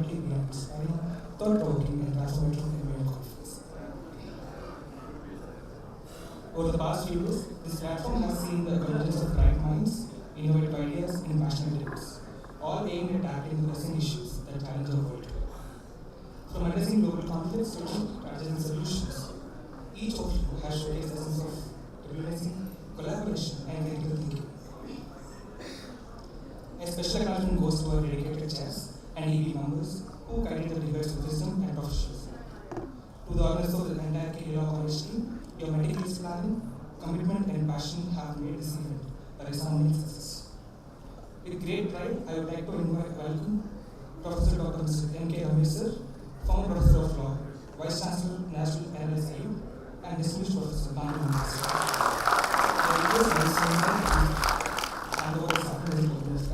quality behind inspiring, thought-provoking, and transformative MBA conference. Over the past few years, this platform has seen the convergence of bright minds, innovative ideas, and passionate leaders, all aimed at tackling the pressing issues that challenge our world today. From addressing global conflicts to strategic solutions, each of you has showcased a sense of diplomacy, collaboration, and critical thinking. A special acknowledgement goes to our dedicated chairs and EB members who guided the debates with wisdom and professionalism. To the organizers of the entire KLELCB team, your meticulous planning, commitment, and passion have made this event a resounding success. With great pride, I would like to welcome Professor Dr. Mr. M.K. Ramesh sir, former Professor of Law, Vice Chancellor, National KLELCB, and distinguished Professor Banu Minister. I request Vice Chancellor to hand over the supplementary documents.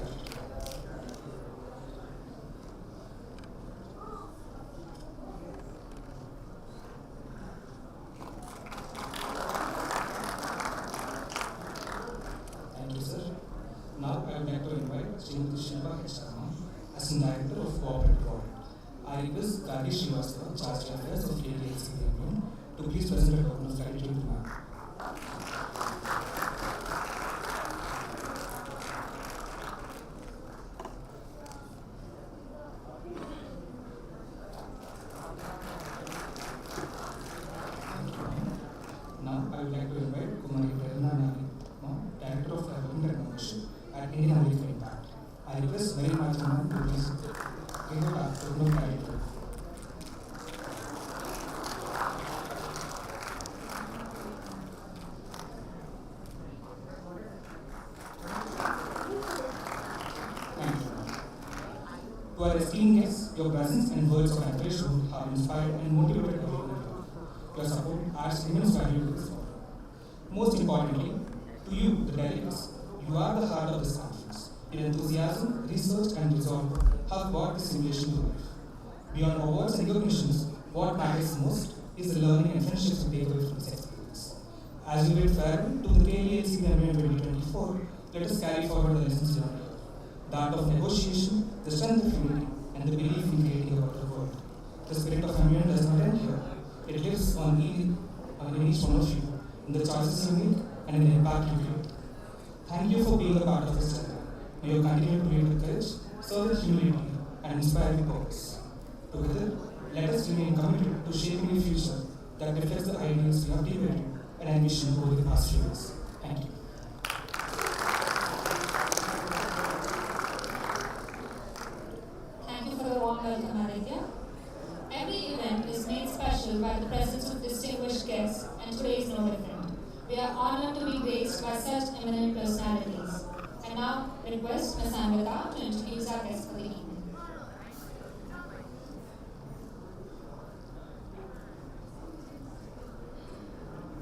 Thank you, sir. Now I would like to invite Srimati Shilpa H. Sharma, Assistant Director of Cooperative Audit. I request Gandhi Srivastava, Charge Affairs of KLELCB, to please present a token of gratitude to ma'am. Now I would like to invite Kumari Prerna Nani, Director of Development and Promotion at Indian American Impact. I request very much ma'am to please give a token of gratitude. To our esteemed guests, your presence and words of encouragement have inspired and motivated everyone. Your support adds immense value to this forum. Most importantly, to you, the delegates, you are the heart of this conference. Your enthusiasm, research, and resolve have brought this simulation to life. Beyond awards and recognitions, what matters most is the learning and friendships we take away from this experience. As we bid farewell to the KLELCB MBA 2024, let us carry forward the lessons learned here. The art of negotiation, the strength of unity, and the belief in creating a better world. The spirit of MBA does not end here. It lives on in each one of you, in the choices you make, and in the impact you create. Thank you for being a part of this journey. May you continue to lead with courage, serve with humility, and inspire with purpose. Together, let us remain committed to shaping a future that reflects the ideals we have debated and envisioned over the past few years. Thank you. Thank you for the warm welcome, Aditya. Every event is made special by the presence of distinguished guests, and today is no different. We are honored to be graced by such eminent personalities. And now, request Ms. Amrita to introduce our guests for the evening.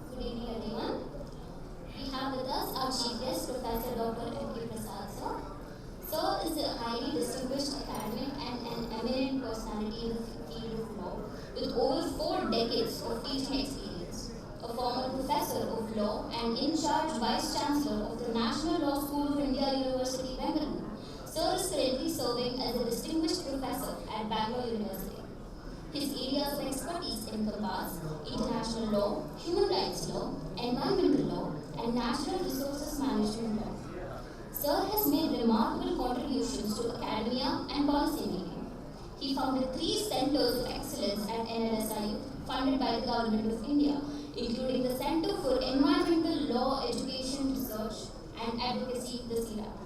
Good evening, everyone. We have with us our chief guest, Professor Dr. M.K. Prasad, sir. Sir is a highly distinguished academic and an eminent personality in the field of law, with over 4 decades of teaching experience. A former professor of law and in-charge vice chancellor of the National Law School of India, University, Bengaluru, Sir is currently serving as a distinguished professor at Bangalore University. His areas of expertise encompass international law, human rights law, environmental law, and natural resources management law. Sir has made remarkable contributions to academia and policy making. He founded 3 centers of excellence at NLSIU funded by the Government of India, including the Center for Environmental Law Education Research and Advocacy, the CERAP.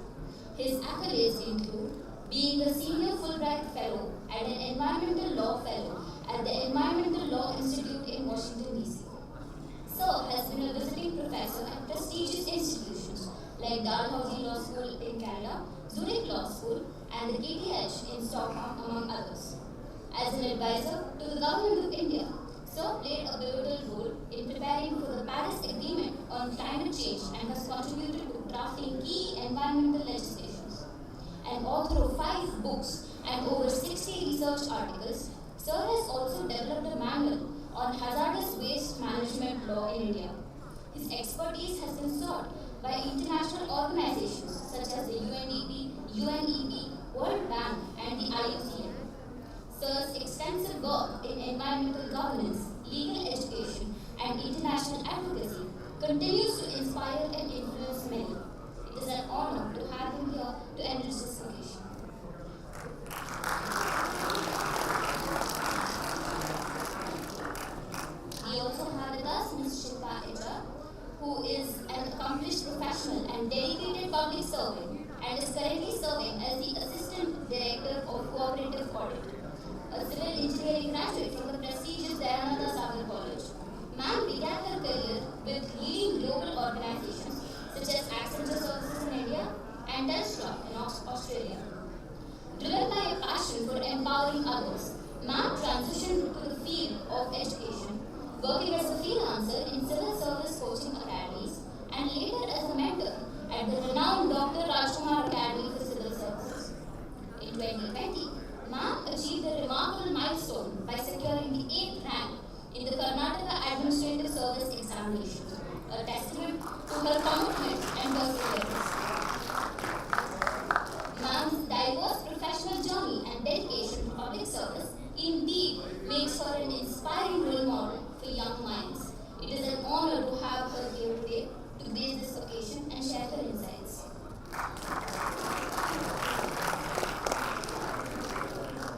His accolades include being the Senior Fulbright Fellow and an Environmental Law Fellow at the Environmental Law Institute in Washington, D.C. Sir has been a visiting professor at prestigious institutions like Dalhousie Law School in Canada, Zurich Law School, and the KTH in Stockholm, among others. As an advisor to the Government of India, Sir played a pivotal role in preparing for the Paris Agreement on climate change and has contributed to drafting key environmental legislations. An author of 5 books and over 60 research articles, Sir has also developed a manual on hazardous waste management law in India. His expertise has been sought by international organizations such as the UNDP, UNEP, World Bank, and the IUCN. Sir's extensive work in environmental governance, legal education, and international advocacy continues to inspire and influence many. It is an honor to have him here to enrich this occasion. We also have with us Ms. Shilpa Echa, who is an accomplished professional and dedicated public servant and is currently serving as the Assistant Director of Cooperative Audit, a civil engineering graduate from the prestigious Dayananda Sagar College. Ma'am began her career with leading global organizations such as Accenture Services in India and Telstra in Australia. Driven by a passion for empowering others, Ma'am transitioned to the field of education, working as a freelancer in civil service coaching academies and later as a mentor at the renowned Dr. Rajkumar Academy for Civil Services. In 2020, Ma'am achieved a remarkable milestone by securing the 8th rank in the Karnataka Administrative Service Examinations, a testament to her commitment and perseverance. Ma'am's diverse professional journey and dedication to public service indeed makes her an inspiring role model for young minds. It is an honor to have her here today to grace this occasion and share her insights.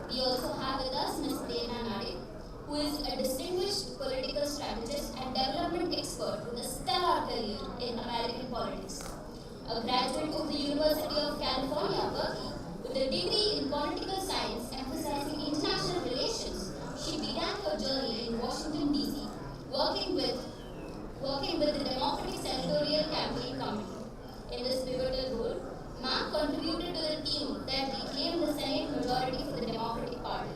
We also have with us Ms. Prerna Nade, who is a distinguished political strategist and development expert with a stellar career in American politics. A graduate of the University of California, Berkeley, with a degree in political science emphasizing international relations, she began her journey in Washington, D.C., working with the Democratic Senatorial Campaign Committee. In this pivotal role, Ma'am contributed to the team that reclaimed the Senate majority for the Democratic Party.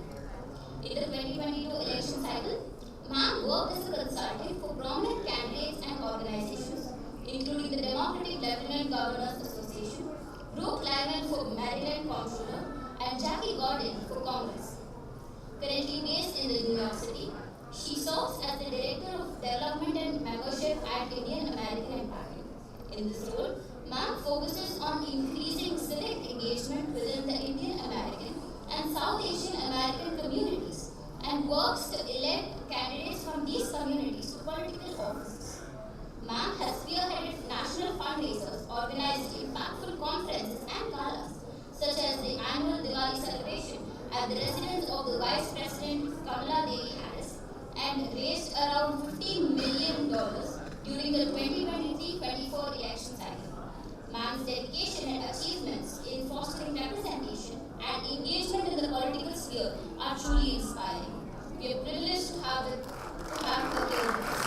In the 2022 election cycle, Ma'am worked as a consultant for prominent candidates and organizations, including the Democratic Lieutenant Governors Association, Brooke Lyman for Maryland Comptroller, and Jackie Gordon for Congress. Currently based in New York City, she serves as the Director of Development and Membership at Indian American Empire. In this role, Ma'am focuses on increasing civic engagement within the Indian American and South Asian American communities and works to elect candidates from these communities to political offices. Ma'am has spearheaded national fundraisers, organized impactful conferences and galas, such as the annual Diwali celebration at the residence of the Vice President Kamala Devi Harris, and raised around $15 million during the 2023-24 election cycle. Ma'am's dedication and achievements in fostering representation and engagement in the political sphere are truly inspiring. We are privileged to have her here with us.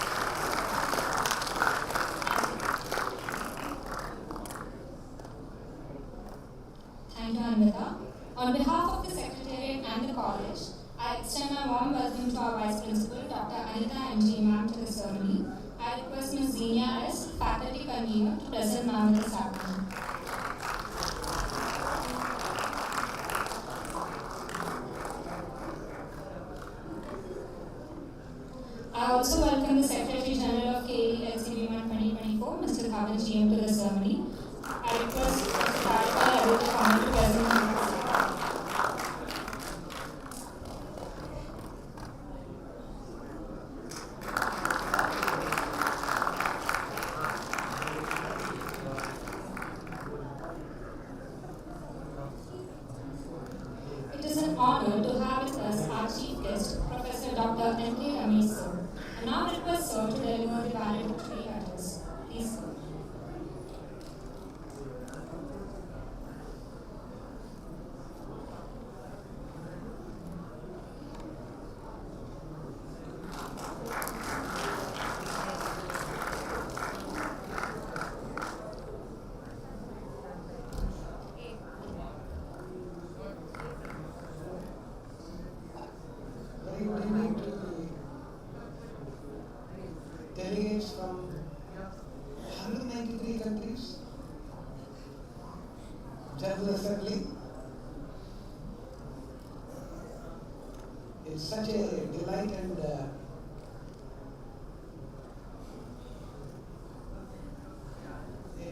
Thank you, Anvita. On behalf of the Secretariat and the College, I extend my warm welcome to our Vice Principal, Dr. Anita M.G. Ma'am, to the ceremony. I request Ms. Zenia S., Faculty Convener, to present Ma'am with the sacrament. I also welcome the Secretary General of KLELCB 2024, Mr. Khavan GM, to the ceremony. I request Mr. Kharikar Abdul Khan to present Ma'am with the sacrament. It is an honor to have with us our Chief Guest, Professor Dr. M.K. Ramesh sir. I now request sir to deliver the valedictory address. Please, sir. Very good evening to the delegates from 193 countries, General Assembly. It's such a delight and a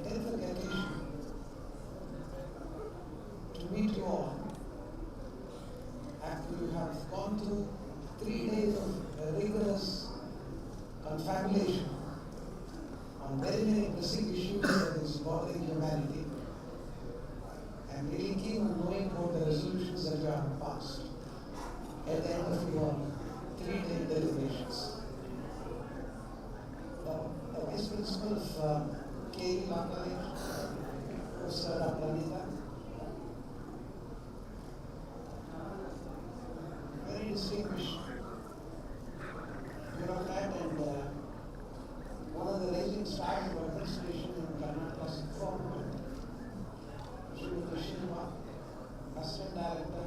terrific occasion to meet you all after you have gone through 3 days of rigorous confabulation on very many pressing issues that is bothering humanity. I'm really keen on knowing about the resolutions that you have passed at the end of your 3-day deliberations. The Vice Principal of KLELCB, Professor Dr. Anita, very distinguished bureaucrat and one of the rising stars of administration in Karnataka's government, Srimati Shinma, Assistant Director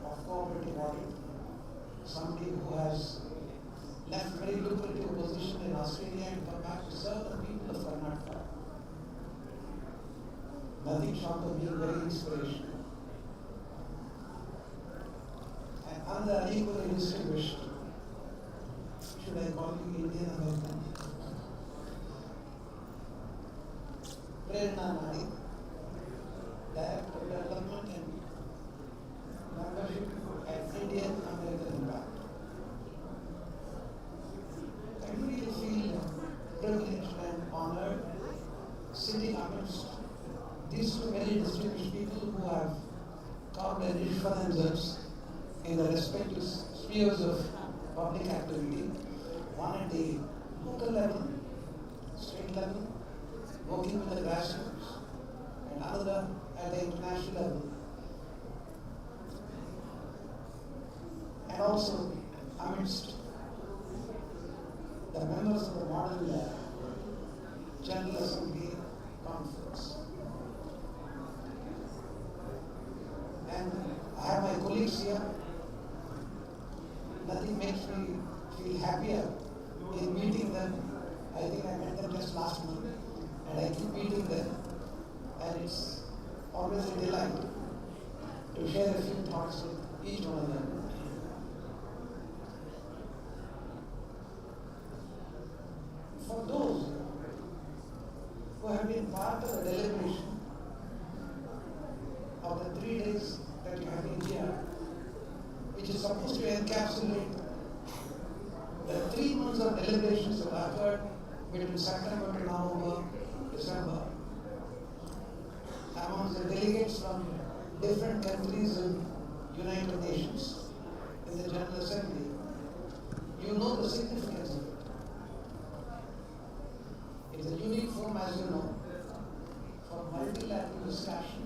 of Cooperative Audit, somebody who has left very lucrative position in Australia and come back to serve the people of Karnataka. Nothing short of being very inspirational. And another equally distinguished, should I call you Indian American? Prerna Nadi, Director of Development and Membership at Indian American Impact. I really feel privileged and honored sitting amidst these two very distinguished people who have carved a niche for themselves in the respective spheres of public activity, one at the local level, state level, working with the grassroots, and another at the international level. And also amidst the members of the model General Assembly Conference. And I have my colleagues here. Nothing makes me feel happier in meeting them. I think I met them just last month, and I keep meeting them, and it's always a delight to share a few thoughts with each one of them. For those who have been part of the deliberation of the 3 days that you have been here, which is supposed to encapsulate the 3 months of deliberations that occurred between September to November, December, amongst the delegates from different countries in United Nations in the General Assembly, you know the significance of it. It's a unique forum, as you know, for multilateral discussion,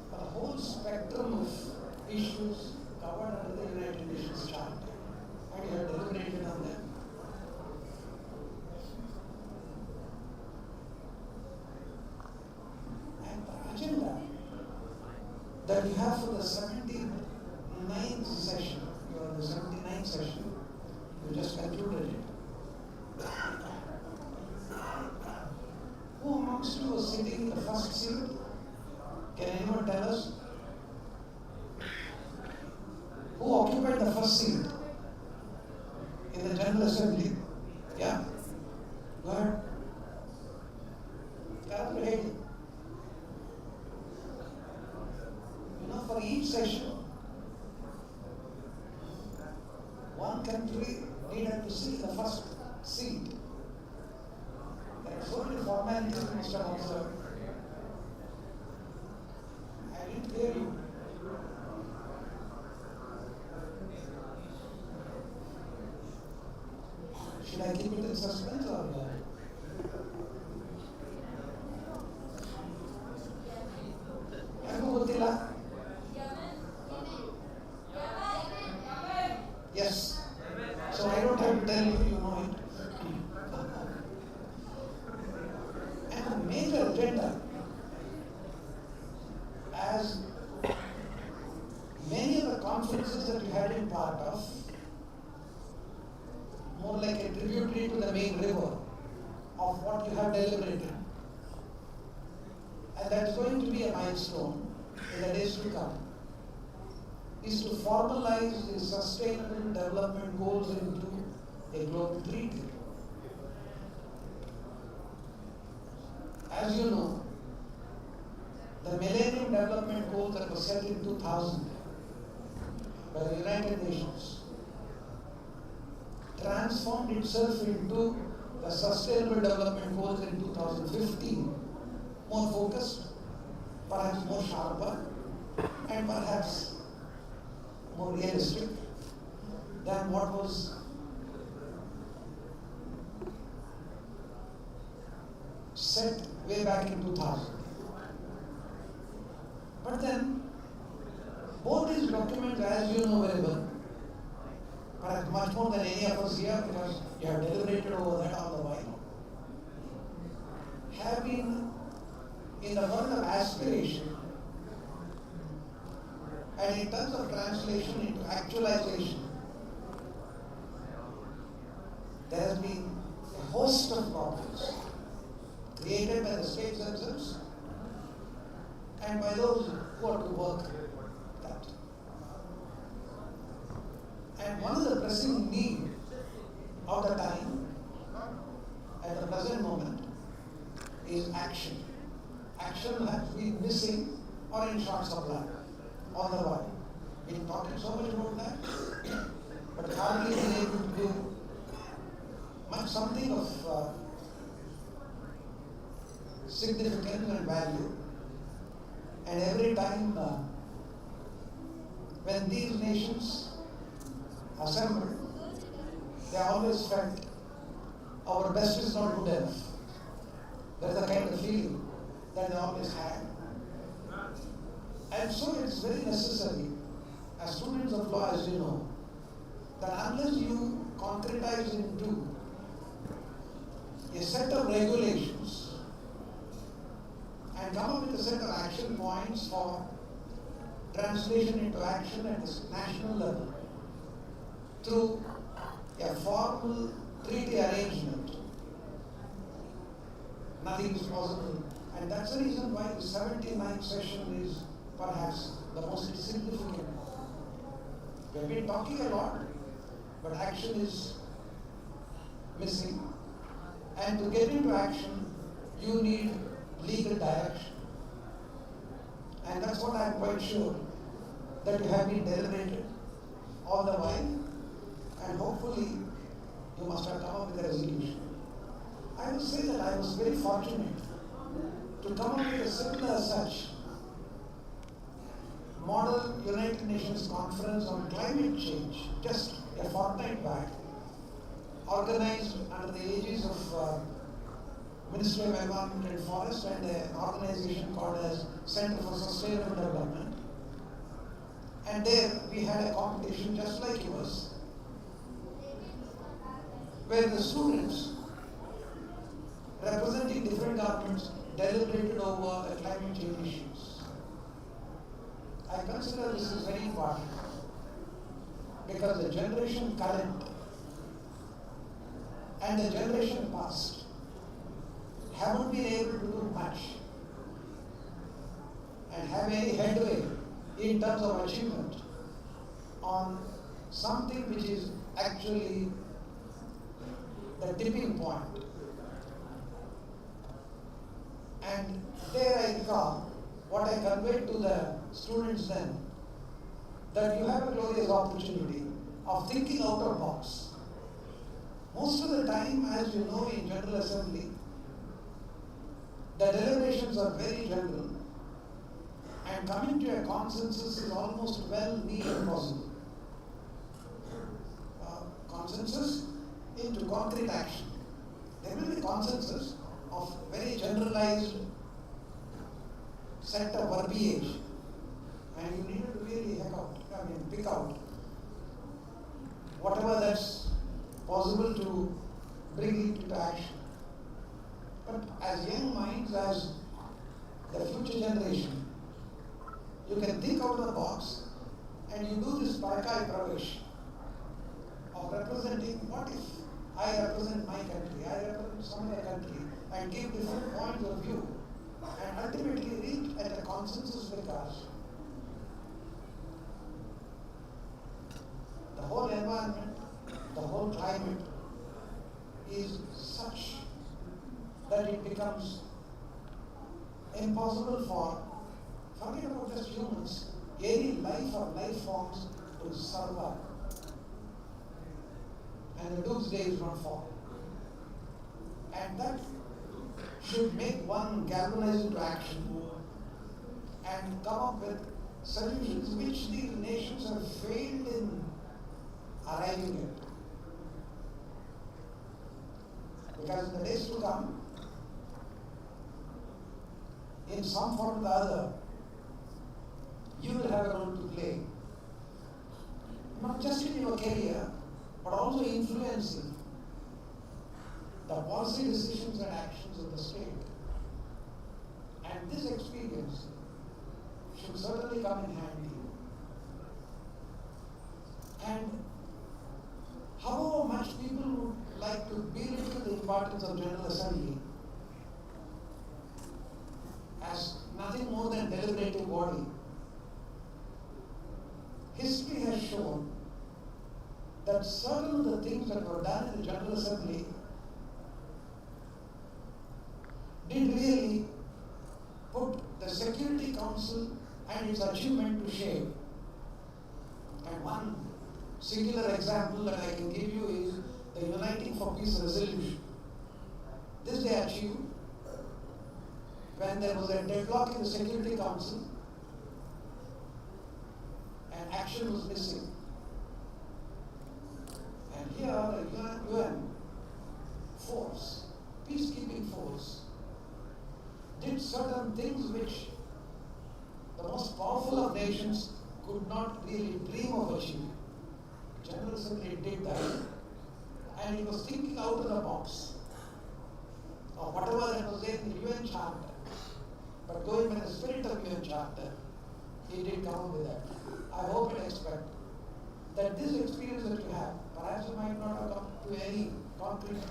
for the whole spectrum of issues covered under the United Nations Charter, and you have deliberated on them. And the agenda that you have for the 79th session, or the 79th session, you just concluded it. Who amongst you was sitting in the first seat? Can anyone tell us? Who occupied the first seat in the General Assembly? Yeah? Go ahead. Calculate. You know, for each session, one country needed to sit in the first seat. There are so many formalities we must have observed. I didn't hear you. Should I keep it in suspense or Yes. So I don't have to tell you, you know it. And the major agenda, as many of the conferences that you had been part of, more like a tributary to the main river of what you have deliberated. And that's going to be a milestone in the days to come, is to formalize the sustainable development goals into a global treaty. As you know, the Millennium Development Goals that were set in 2000 by the United Nations transformed itself into the Sustainable Development Goals in 2015, more focused, perhaps more sharper, and perhaps more realistic than what was set way back in 2000. But then, both these documents, as you know very well, perhaps much more than any of us here, because you have deliberated over that all the while, have been in the world of aspiration and in terms of translation into actualization. There has been a host of problems created by the states themselves and by those who are to work that. And one of the pressing needs of the time, at the present moment, is action. Action has been missing or in short supply all the while. We've talked so much about that, but hardly been able to do much something of significance and value. And every time when these nations assemble, they always felt our best is not good enough. That's the kind of feeling that they always had. And so it's very necessary, as students of law, as you know, that unless you concretize into a set of regulations and come up with a set of action points for translation into action at this national level through a formal treaty arrangement, nothing is possible. And that's the reason why the 79th session is perhaps the most significant. We have been talking a lot, but action is missing. And to get into action, you need legal direction. And that's what I'm quite sure that you have been deliberated all the while, and hopefully you must have come up with a resolution. I will say that I was very fortunate to come up with a similar such Model United Nations Conference on Climate Change just a fortnight back, organized under the aegis of Ministry of Environment and Forest and an organization called as Center for Sustainable Development. And there we had a competition just like yours, where the students representing different governments deliberated over the climate change issues. I consider this is very important because the generation current and the generation past haven't been able to do much and have any headway in terms of achievement on something which is actually the tipping point. And there I recall what I conveyed to the students then, that you have a glorious opportunity of thinking out of the box. Most of the time, as you know, in General Assembly, the deliberations are very general, and coming to a consensus is almost near impossible. Consensus into concrete action. There will be consensus of very generalized set of verbiage, and you need to really pick out whatever that's possible to bring it into action. But as young minds, as the future generation, you can think out of the box and you do this Parkai Pravesh of representing what if I represent my country, I represent some other country, and give different points of view, and ultimately reach at a consensus because the whole environment, the whole climate is such that it becomes impossible for, forget about just humans, any life or life forms to survive. And the doomsday is not far. And that should make one galvanize into action and come up with solutions which these nations have failed in arriving at. Because in the days to come, in some form or the other, you will have a role to play. Not just in your career, but also influencing the policy decisions and actions of the state. And this experience should certainly come in handy. And however much people would like to belittle the importance of General Assembly as nothing more than deliberative body, history has shown that certain of the things that were done in the General Assembly did really put the Security Council and its achievement to shame. And one singular example that I can give you is the Uniting for Peace resolution. This they achieved when there was a deadlock in the Security Council and action was missing. And here the UN force, peacekeeping force, did certain things which the most powerful of nations could not really dream of achieving. General Assembly did that, and it was thinking out of the box of whatever that was there in the UN Charter. But going by the spirit of UN Charter, he did come up with that. I hope and expect that this experience that you have, perhaps you might not have come to any concrete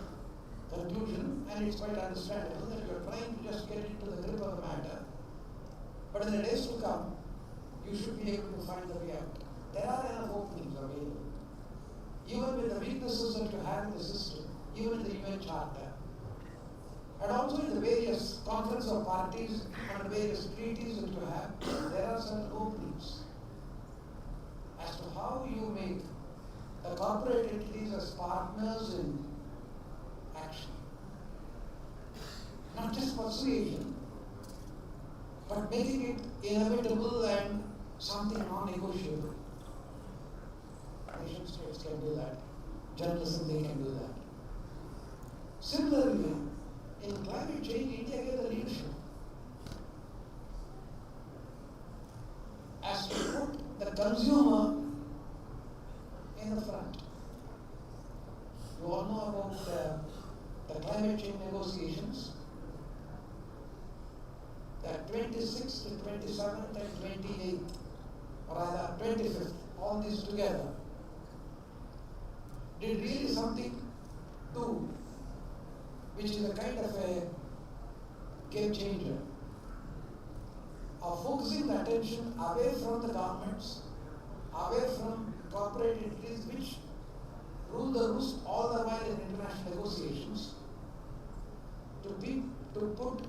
conclusion, and it's quite understandable that you're trying to just get into the grip of the matter. But in the days to come, you should be able to find the way out. There are enough openings available. Even with the weaknesses that you have in the system, even in the UN Charter, and also in the various conference of parties and the various treaties that you have, there are certain openings as to how you make the corporate entities as partners in action. Not just persuasion, but making it inevitable and something non-negotiable. Nation states can do that. General Assembly can do that. Similarly, in climate change, India gave the leadership. As to put the consumer in the front. You all know about the climate change negotiations. The 26th to 27th and 28th, or rather 25th, all these together, did really something do, which is a kind of a game changer, of focusing the attention away from the governments, away from corporate entities which rule the roost all the while in international negotiations, to put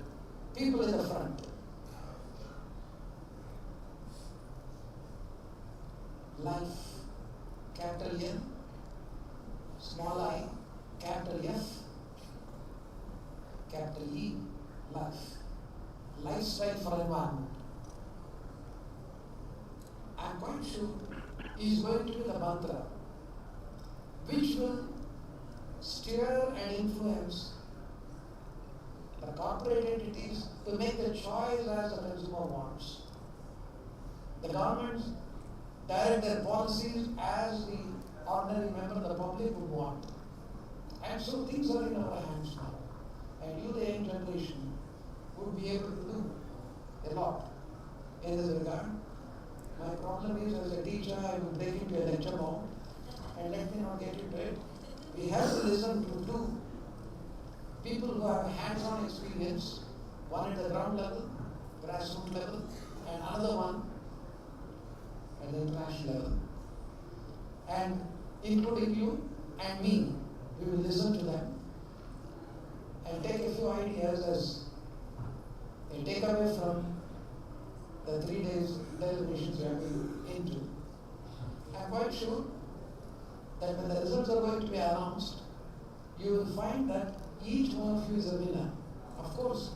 people in the front. Life, capital N, small I, capital F, capital E, life. Lifestyle for environment. I'm quite sure is going to be the mantra which will steer and influence the corporate entities to make the choice as the consumer wants. The governments direct their policies as the ordinary member of the public would want. And so things are in our hands now. And you, the young generation, would be able to do a lot in this regard. My problem is, as a teacher, I will break into a lecture mode, and let me not get into it. We have to listen to two people who have hands-on experience, one at the ground level, grassroots level, and another one at the international level. And including you and me, we will listen to them and take a few ideas as a takeaway from the 3 days deliberations we have been into. I'm quite quite sure that when the results are going to be announced, you will find that each one of you is a winner. Of course,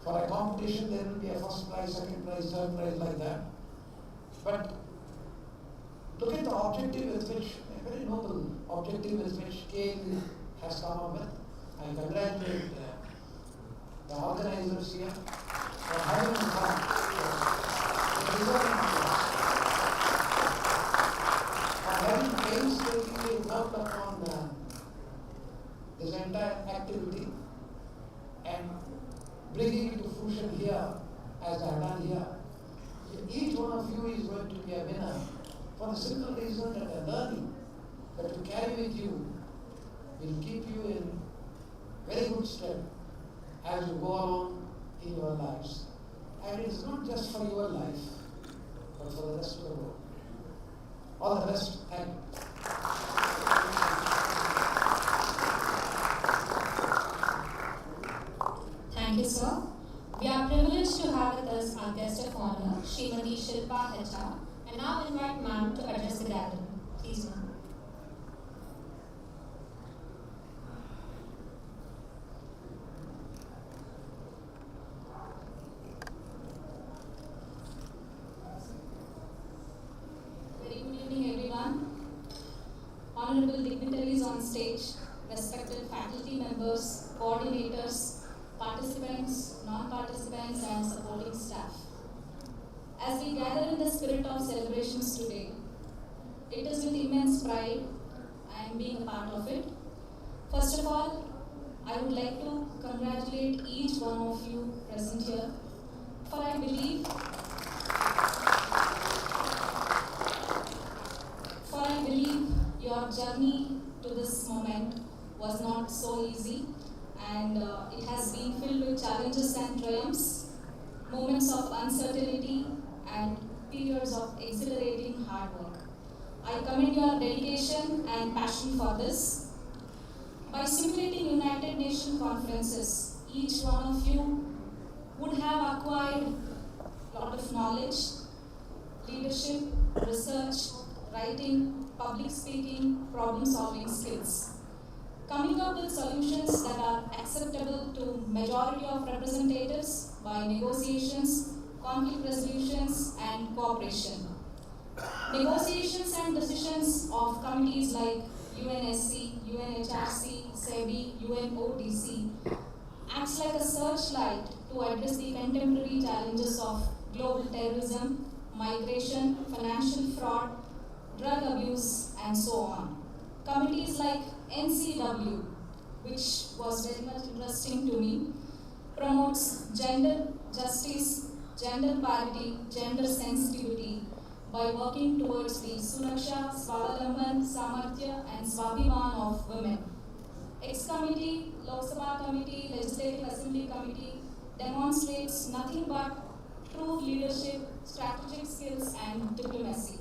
for a competition there will be a first prize, second prize, third prize, like that. But look at the objective with which, a very noble objective with which KLE has come up with. I congratulate the organizers here for having come. For having painstakingly worked upon this entire activity and bringing it to fruition here, as I have done here. Each one of you is going to be a winner for the simple reason that the learning that you carry with you will keep you in very good stead as you go along in your lives. And it is not just for your life, but for the rest of the world. All the best. Thank you. Thank you, sir. We are privileged to have with us our guest of honor, Srimati Shilpa HR, and now invite ma'am to address the gathering. Please, ma'am. Very good evening, everyone. Honorable dignitaries on stage, respected faculty members, coordinators, participants, non-participants, and supporting staff. As we gather in the spirit of celebrations today, it is with immense pride I am being a part of it. First of all, I would like to congratulate each one of you present here, for I believe your journey to this moment was not so easy, and it has been filled with challenges and triumphs, moments of uncertainty, and periods of exhilarating hard work. I commend your dedication and passion for this. By simulating United Nations conferences, each one of you would have acquired a lot of knowledge, leadership, research, writing, public speaking, problem-solving skills, coming up with solutions that are acceptable to majority of representatives by negotiations, conflict resolutions, and cooperation. Negotiations and decisions of committees like UNSC, UNHRC, SEBI, UNODC acts like a searchlight to address the contemporary challenges of global terrorism, migration, financial fraud, drug abuse, and so on. Committees like NCW, which was very much interesting to me, promotes gender justice, gender parity, gender sensitivity by working towards the Suraksha, Swavalamban, Samarthya, and Swabhiman of women. Ex-committee, Lok Sabha committee, Legislative Assembly committee demonstrates nothing but true leadership, strategic skills, and diplomacy.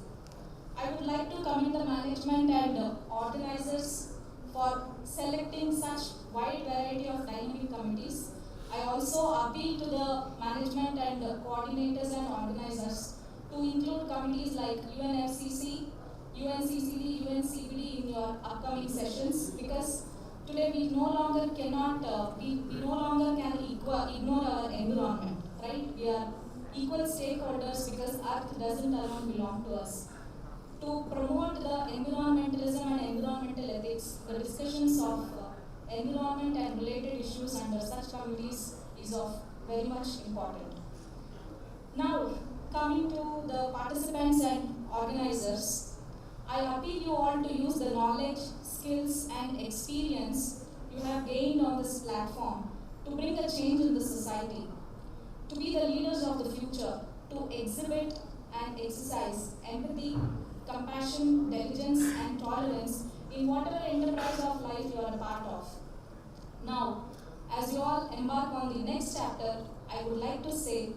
I would like to commend the management and organizers for selecting such wide variety of dynamic committees. I also appeal to the management and coordinators and organizers to include committees like UNFCCC, UNCCD, UNCBD in your upcoming sessions, because today we no longer can ignore our environment, right? We are equal stakeholders because Earth doesn't alone belong to us. To promote the environmentalism and environmental ethics, the discussions of environment and related issues under such committees is of very much important. Now, coming to the participants and organizers, I appeal you all to use the knowledge, skills, and experience you have gained on this platform to bring a change in the society, to be the leaders of the future, to exhibit and exercise empathy, compassion, diligence, and tolerance in whatever enterprise of life you are a part of. Now, as you all embark on the next chapter, I would like to say,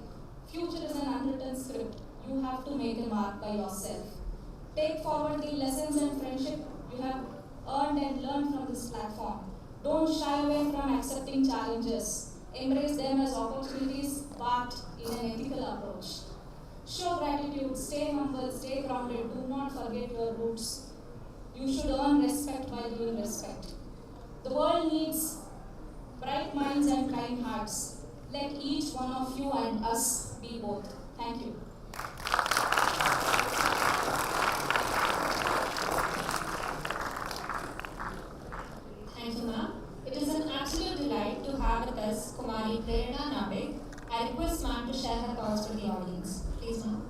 future is an unwritten script. You have to make a mark by yourself. Take forward the lessons and friendship you have earned and learned from this platform. Don't shy away from accepting challenges. Embrace them as opportunities, but in an ethical approach. Show gratitude youth, stay humble, stay grounded, do not forget your roots. You should earn respect by giving respect. The world needs bright minds and kind hearts. Let each one of you and us be both. Thank you. Thank you, ma'am. It is an absolute delight to have with us Kumari Prerna Nabik. I request ma'am to share her thoughts with the audience. Please, ma'am.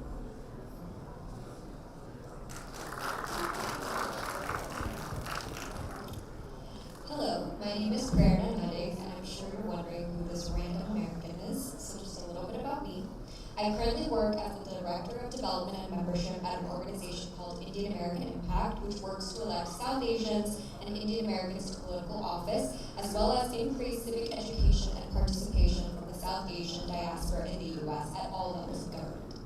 Hello, my name is Prerna Nabik, and I'm sure you're wondering who this random American is, so just a little bit about me. I currently work as the Director of Development and Membership at an organization called Indian American Impact, which works to elect South Asians and Indian Americans to political office, as well as increase civic education and participation from the South Asian diaspora in the U.S. at all levels of government.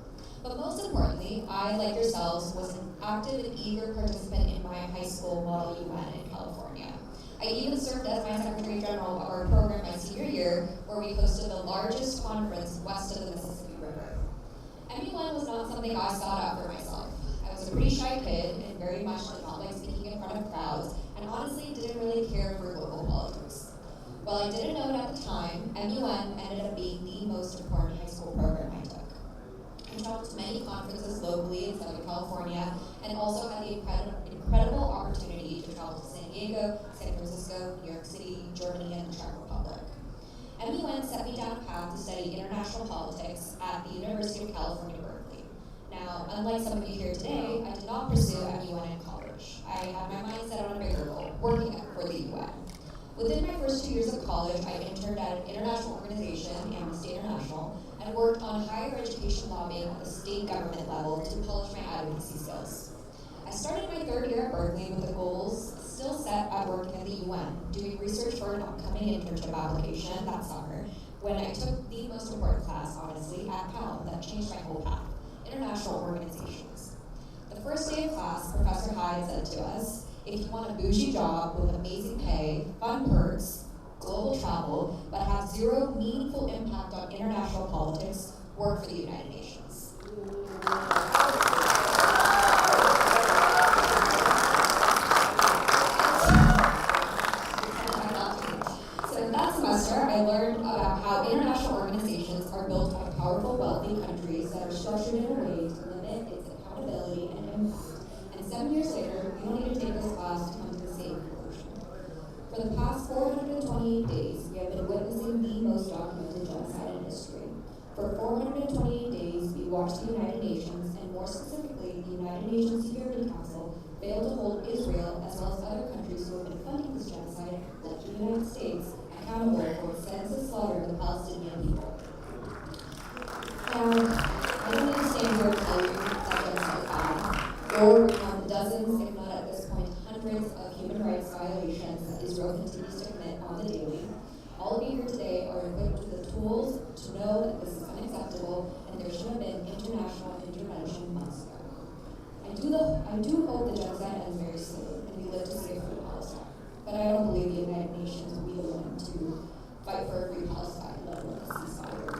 But most importantly, I, like yourselves, was an active and eager participant in my high school Model UN in California. I even served as my Secretary General of our program my senior year, where we hosted the largest conference west of the Mississippi River. MUN was not something I sought out for myself. I was a pretty shy kid and very much did not like speaking in front of crowds, and honestly didn't really care for local politics. While I didn't know it at the time, MUN ended up being the most important high school program I took. I traveled to many conferences locally in Southern California, and also had the incredible opportunity to travel to San Diego, San Francisco, New York City, Germany, and the Czech Republic. MUN set me down a path to study international politics at the University of California, Berkeley. Now, unlike some of you here today, I did not pursue MUN in college. I had my mind set on a bigger goal, working for the UN. Within my first 2 years of college, I interned at an international organization, Amnesty International, and worked on higher education lobbying at the state government level to polish my advocacy skills. I started my third year at Berkeley with the goals still set at working at the UN, doing research for an upcoming internship application that summer, when I took the most important class, honestly, at PAL that changed my whole path, International Organizations. The first day of class, Professor Hyde said to us, if you want a bougie job with amazing pay, fun perks, global travel, but have zero meaningful impact on international politics, work for the United Nations. So in that semester, I learned about how international organizations are built out of powerful, wealthy countries that are structured in a way to limit its accountability and impact. And 7 years later, we don't need to take this class to come to the same conclusion. For the past 428 days, we have been witnessing the most documented genocide in history. For 428 days, we watched the United Nations, and more specifically, the United Nations Security Council, fail to hold Israel, as well as other countries who have been funding this genocide, like the United States, accountable for its senseless slaughter of the Palestinian people. Now, I don't need to stand here and tell you that genocide is bad, or recount the dozens, if not at this point hundreds, of human rights violations that Israel continues to commit on the daily. All of you here today are equipped with the tools to know that this is unacceptable and there should have been international intervention months ago. I do hope the genocide ends very soon and we live to see a free Palestine. But I don't believe the United Nations will be the one to fight for a free Palestine, let alone a ceasefire.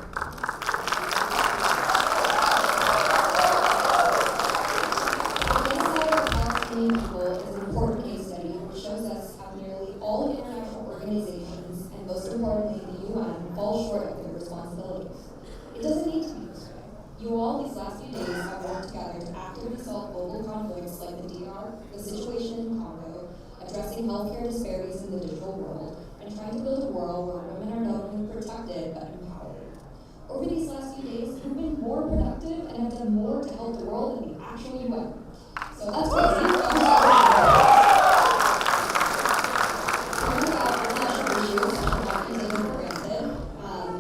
People is an important case study which shows us how nearly all international organizations, and most importantly the UN, fall short of their responsibilities. It doesn't need to be this way. You all these last few days have worked together to actively solve global conflicts like the DR, the situation in Congo, addressing healthcare disparities in the digital world, and trying to build a world where women are not only protected but empowered. Over these last few days, you've been more productive and have done more to help the world than the actual UN. So that's crazy. Caring about international issues should not be taken for granted,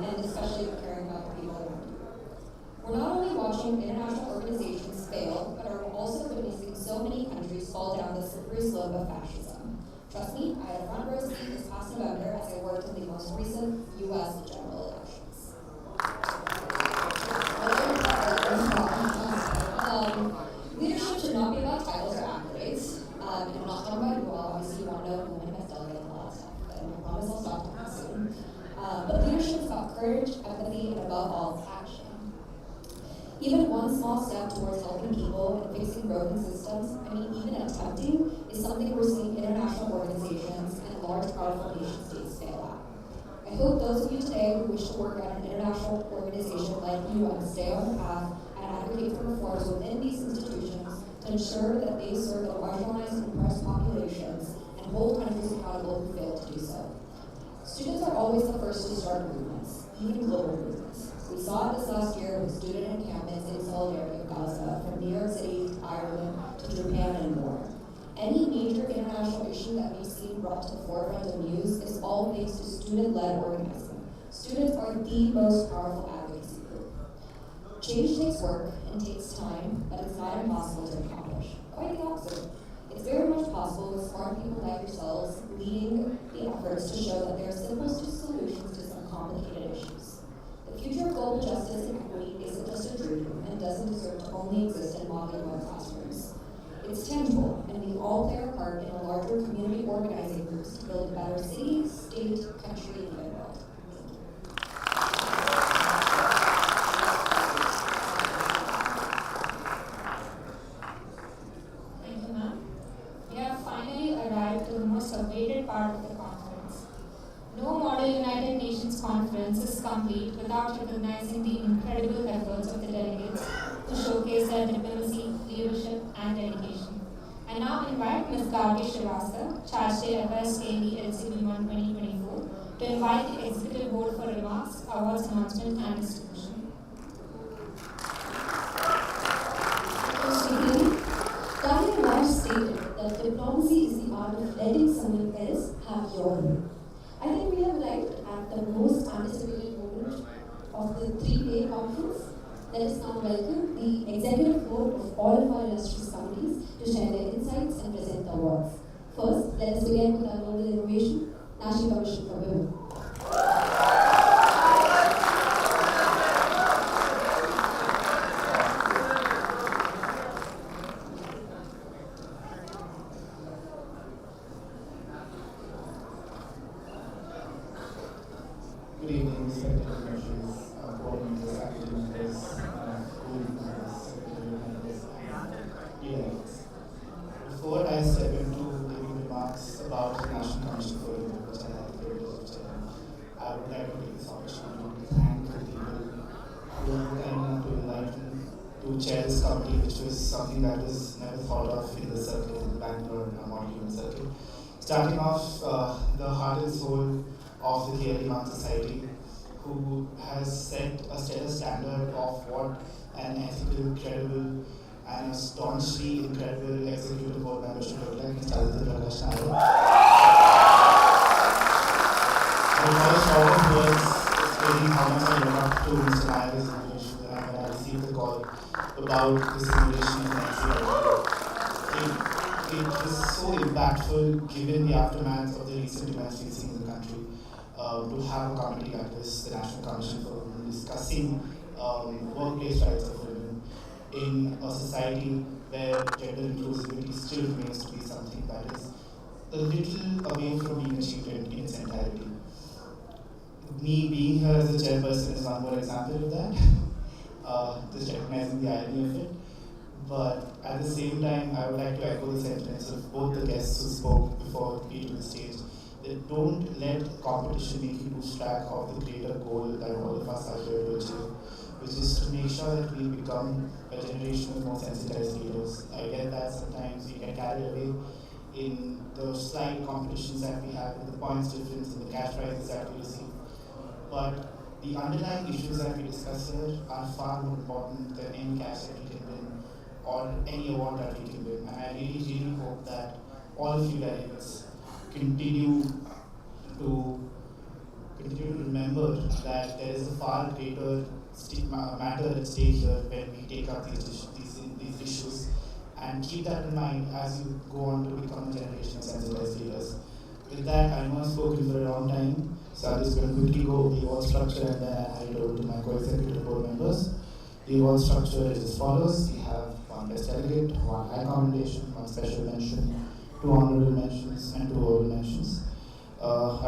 and especially caring about the people around you. We're not only watching international organizations fail, but are also witnessing so many countries fall down the slippery slope of fascism. Trust me, I had a front row seat this past November as I worked in the most recent U.S. general elections. Leadership should not be about titles or accolades. And I'm not talking about you all. Obviously, you want to know who my best delegate and all that stuff. But I promise I'll stop talking soon. But leadership is about courage, empathy, and above all, action. Even one small step towards helping broken systems, even attempting, is something we're seeing international organizations and large powerful nation states fail at. I hope those of you today who wish to work at an international organization like UN stay on the path and advocate for reforms within these institutions to ensure that they serve the marginalized and oppressed populations and hold countries accountable who fail to do so. Students are always the first to start movements, even global movements. We saw it this last year with student encampments in solidarity of Gaza, from New York City to Ireland to Japan and more. Any major international issue that we've seen brought to the forefront of news is all thanks to student-led organizing. Students are the most powerful advocacy group. Change takes work and takes time, but it's not impossible to accomplish. Quite the opposite. It's very much possible with smart people like yourselves leading the efforts to show that there are simple solutions to some complicated issues. The future of global justice and equity isn't just a dream and doesn't deserve to only exist in modern classrooms. It's tangible, and we all play our part in a larger community organizing groups to build a better city, state, country, and world. Thank you, ma'am. We have finally arrived to the most awaited part of the conference. No Model United Nations conference is complete without recognizing the incredible efforts of the delegates to showcase their diplomacy, leadership, and dedication. I now invite Ms. Gargi Srivastava, Charge Day FS KLELCB 2024, to invite the Executive Board for remarks, awards announcement, and distribution. Dr. Raj stated that diplomacy is the art of letting someone else have your way. I think we have arrived at the most anticipated moment of the 3-day conference. Let us now welcome the Executive Board of all of our illustrious companies to share their insights and present the awards. First, let us begin with our Nodal Innovation, National Commission for Women. Good evening, respected commissioners, board members, faculty members, school members, secretary members, and elects. Before I step into giving remarks about the National Commission for Women, which I have the privilege of chairing, I would like to take this opportunity to thank the people who were kind enough to invite me to chair this committee, which was something that was never thought of in the circuit, in the Bangalore Model Human Circuit. Starting off the heart and soul of the KLELCB Society, who has set a stellar standard of what an ethical, credible, and a staunchly incredible executive board member should look like. Mr. Prakash Nair. My first thought was explaining how much I look up to Mr. Nair's information when I received the call about the simulation of an it was so impactful given the aftermath of the recent events we've seen in the country. To have a committee like this, the National Commission for Women, discussing workplace rights of women in a society where gender inclusivity still remains to be something that is a little away from being achieved in its entirety. Me being here as a chairperson is one more example of that, just recognizing the irony of it. But at the same time, I would like to echo the sentiments of both the guests who spoke before me to the stage. Don't let competition make you lose track of the greater goal that all of us are here to achieve, which is to make sure that we become a generation of more sensitized leaders. I get that sometimes we get carried away in the slight competitions that we have, in the points difference, in the cash prizes that we receive. But the underlying issues that we discuss here are far more important than any cash that we can win or any award that we can win. And I really, really hope that all of you delegates continue to remember that there is a far greater matter at stake here when we take up these issues, and keep that in mind as you go on to become a generation of sensitized leaders. With that, I know I've spoken for a long time, so I'm just going to quickly go over the award structure and then I hand it over to my co-executive board members. The award structure is as follows. We have one best delegate, one high commendation, one special mention, 2 honorable mentions, and 2 oral mentions. I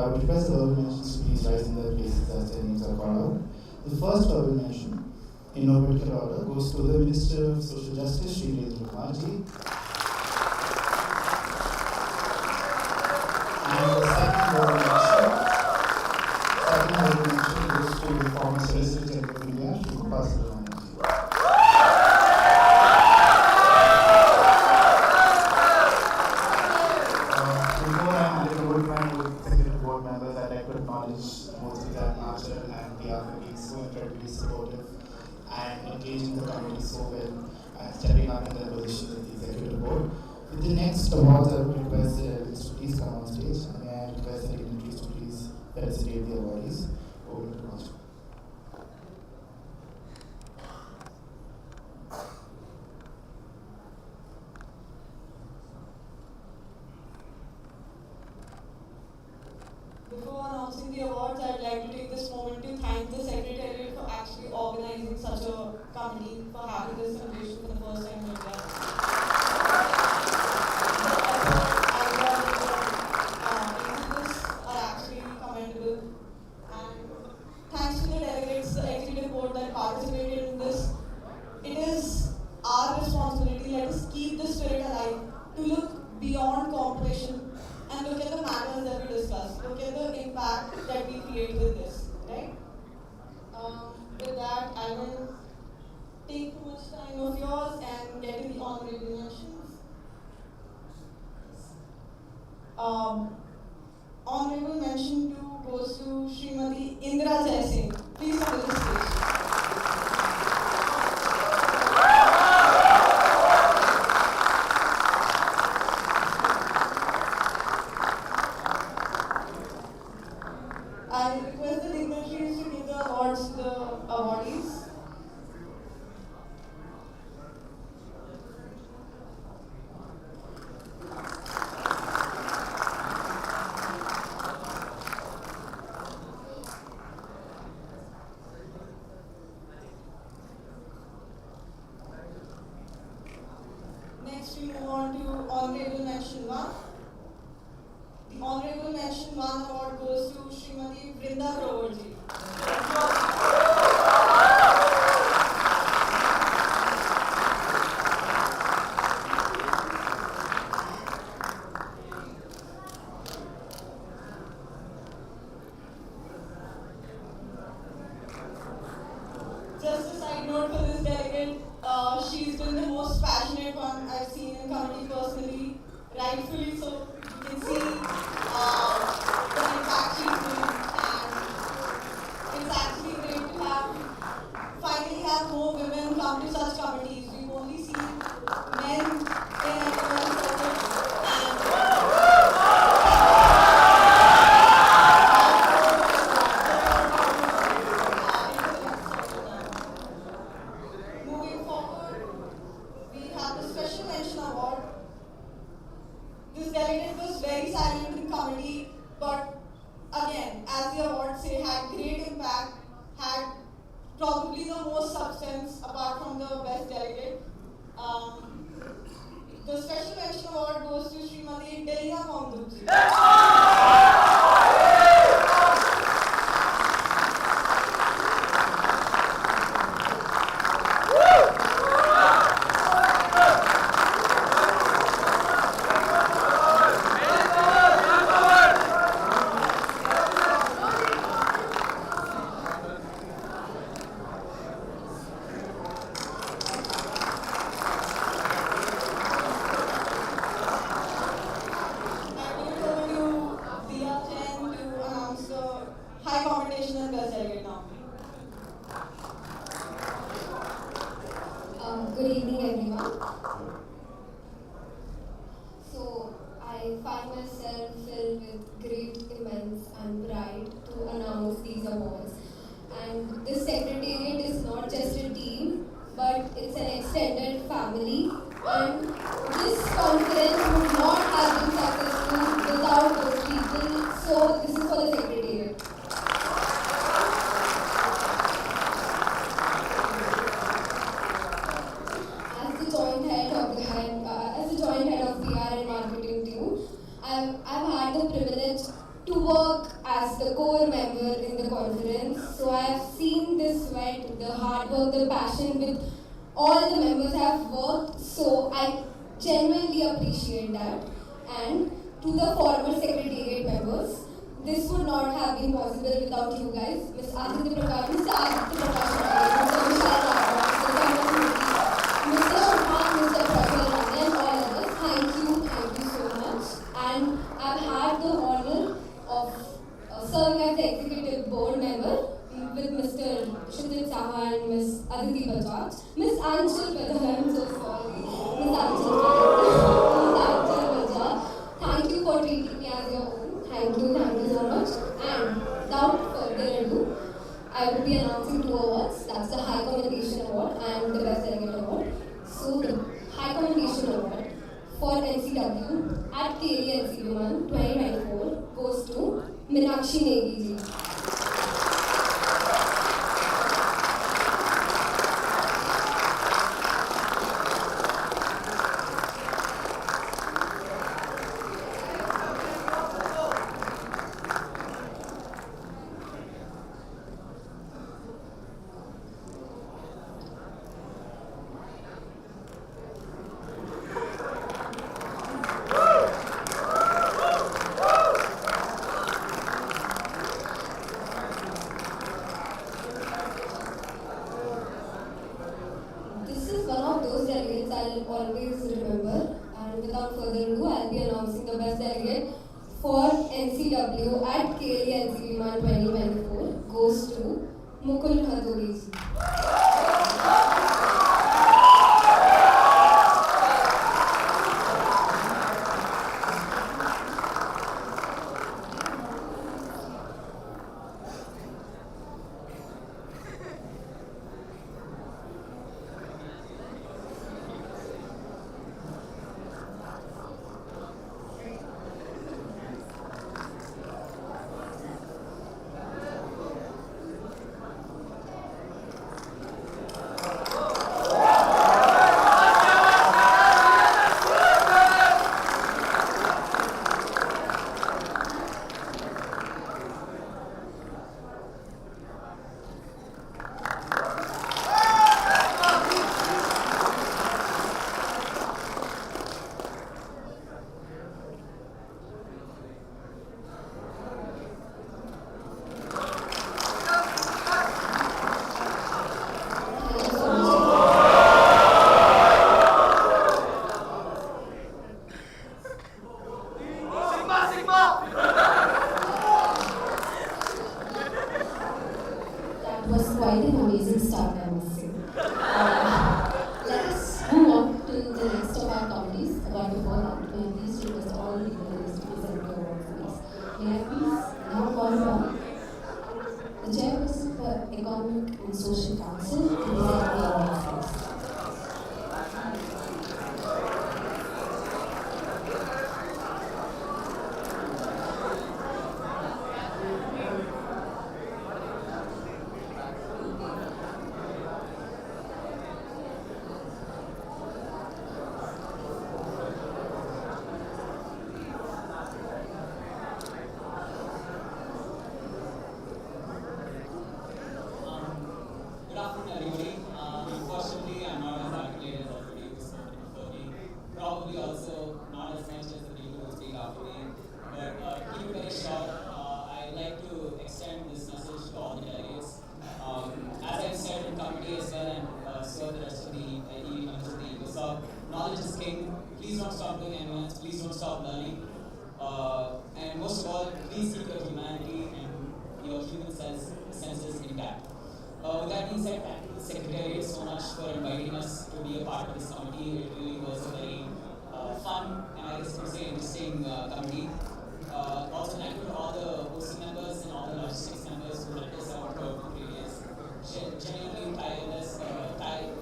would request the oral mentions to please rise in their places as their names are called out. The first oral mention in no particular order, goes to the Minister of Social Justice, Shri Virendra Kumar Ji. And the second honorable mention goes to the former Solicitor General of India, Shri Gopal Subramanian Ji. Before I hand it over to my executive board members, I'd like to acknowledge both Vidya Archer and Dia for being so incredibly supportive and engaging the community so well and stepping up in their positions at the executive board. With the next awards, I would request the delegates to please come on stage, and may I request the dignitaries to please felicitate the awardees. Over to Master. Before announcing the awards, I'd like to take this moment to thank the Secretariat for actually organizing such a committee, for having this celebration for the first time in India. Are actually commendable. And thanks to the delegates, the executive board that participated in this. It is our responsibility, let us keep the spirit alive, to look beyond competition and look at the matters that we discuss, look at the impact that we create with this, right? With that, I will take too much time of yours and get to the honorable mentions. Honorable mention 2 goes to Srimati Indra Jaisingh. Please come to the stage. I request the dignitaries to give the awards to the awardees. Next we move on to Honorable Mention 1. The Honorable Mention 1 award goes to Srimati Vrinda Groverji. Just a side note for this delegate, she's been the most passionate one I've seen in committee personally, rightfully so. You can see the impact she's doing, and it's actually great to finally have more women come to such committees. We've only seen men in everyone's Moving forward, we have the Special Mention Award. This delegate was very silent in committee, but again, as the awards say, had great impact, had probably the most substance apart from the best delegate. The Special Mention Award goes to Srimati Delina Kongdupji. High competition and best delegate now. Good evening, everyone. So, I find myself filled with great immense and pride to announce these awards. And this secretariat is not just a team, but it's an extended family. And this conference would not have been successful without those people. So, this is for the secretariat. As the joint head of PR and marketing team, I've had the privilege to work as the core member in the conference. So I have seen the sweat, the hard work, the passion passion with all the members have worked, so I genuinely appreciate that. And to the former secretariat members, this would not have been possible without you guys. Mr. Aditya Prakash, Mr. Vishal Rao, Mr. Kamal Murthy, Mr. Shubham, Mr. Praful, and all others. Thank you so much. And I've had the honor of serving as the executive board member with Mr. Shudit Saha and Ms. Aditi Bajaj. Ms. Anshul Bajaj, I'm so sorry. Ms. Anshul Bajaj. Thank you for treating me as your own. Thank you so much. And without further ado, I will be announcing 2 awards. That's the High Commendation Award and the Best Delegate Award. So the High Commendation Award for NCW at KLELCB 1 2024 goes to Meenakshi Negi ji. I'll always remember. And without further ado, I'll be announcing the best delegate for NCW at KLELCB 2024 goes to Mukul Hattori ji. Was quite an amazing start, I must say. Let us move on to the next of our committees. But before that, may I please request all the leaders to present their awards, please. May I please now call upon the Chairperson for Economic and Social Council to present the awards, please. Probably also not as much as the people who speak after me, but keep it very short. I'd like to extend this message to all the delegates. As I've said in committee as well, and so the rest of the members of the ECOSOC, knowledge is king. Please don't stop doing advance. Please don't stop learning. And most of all, please keep your humanity and your human senses intact. With that being said, thank you to the Secretariat so much for inviting us to be a part of this committee. It really was a very fun and I guess you could say interesting committee. Also thank you to all the hosting members and all the logistics members who helped us out throughout the 3 years. Genuinely tireless,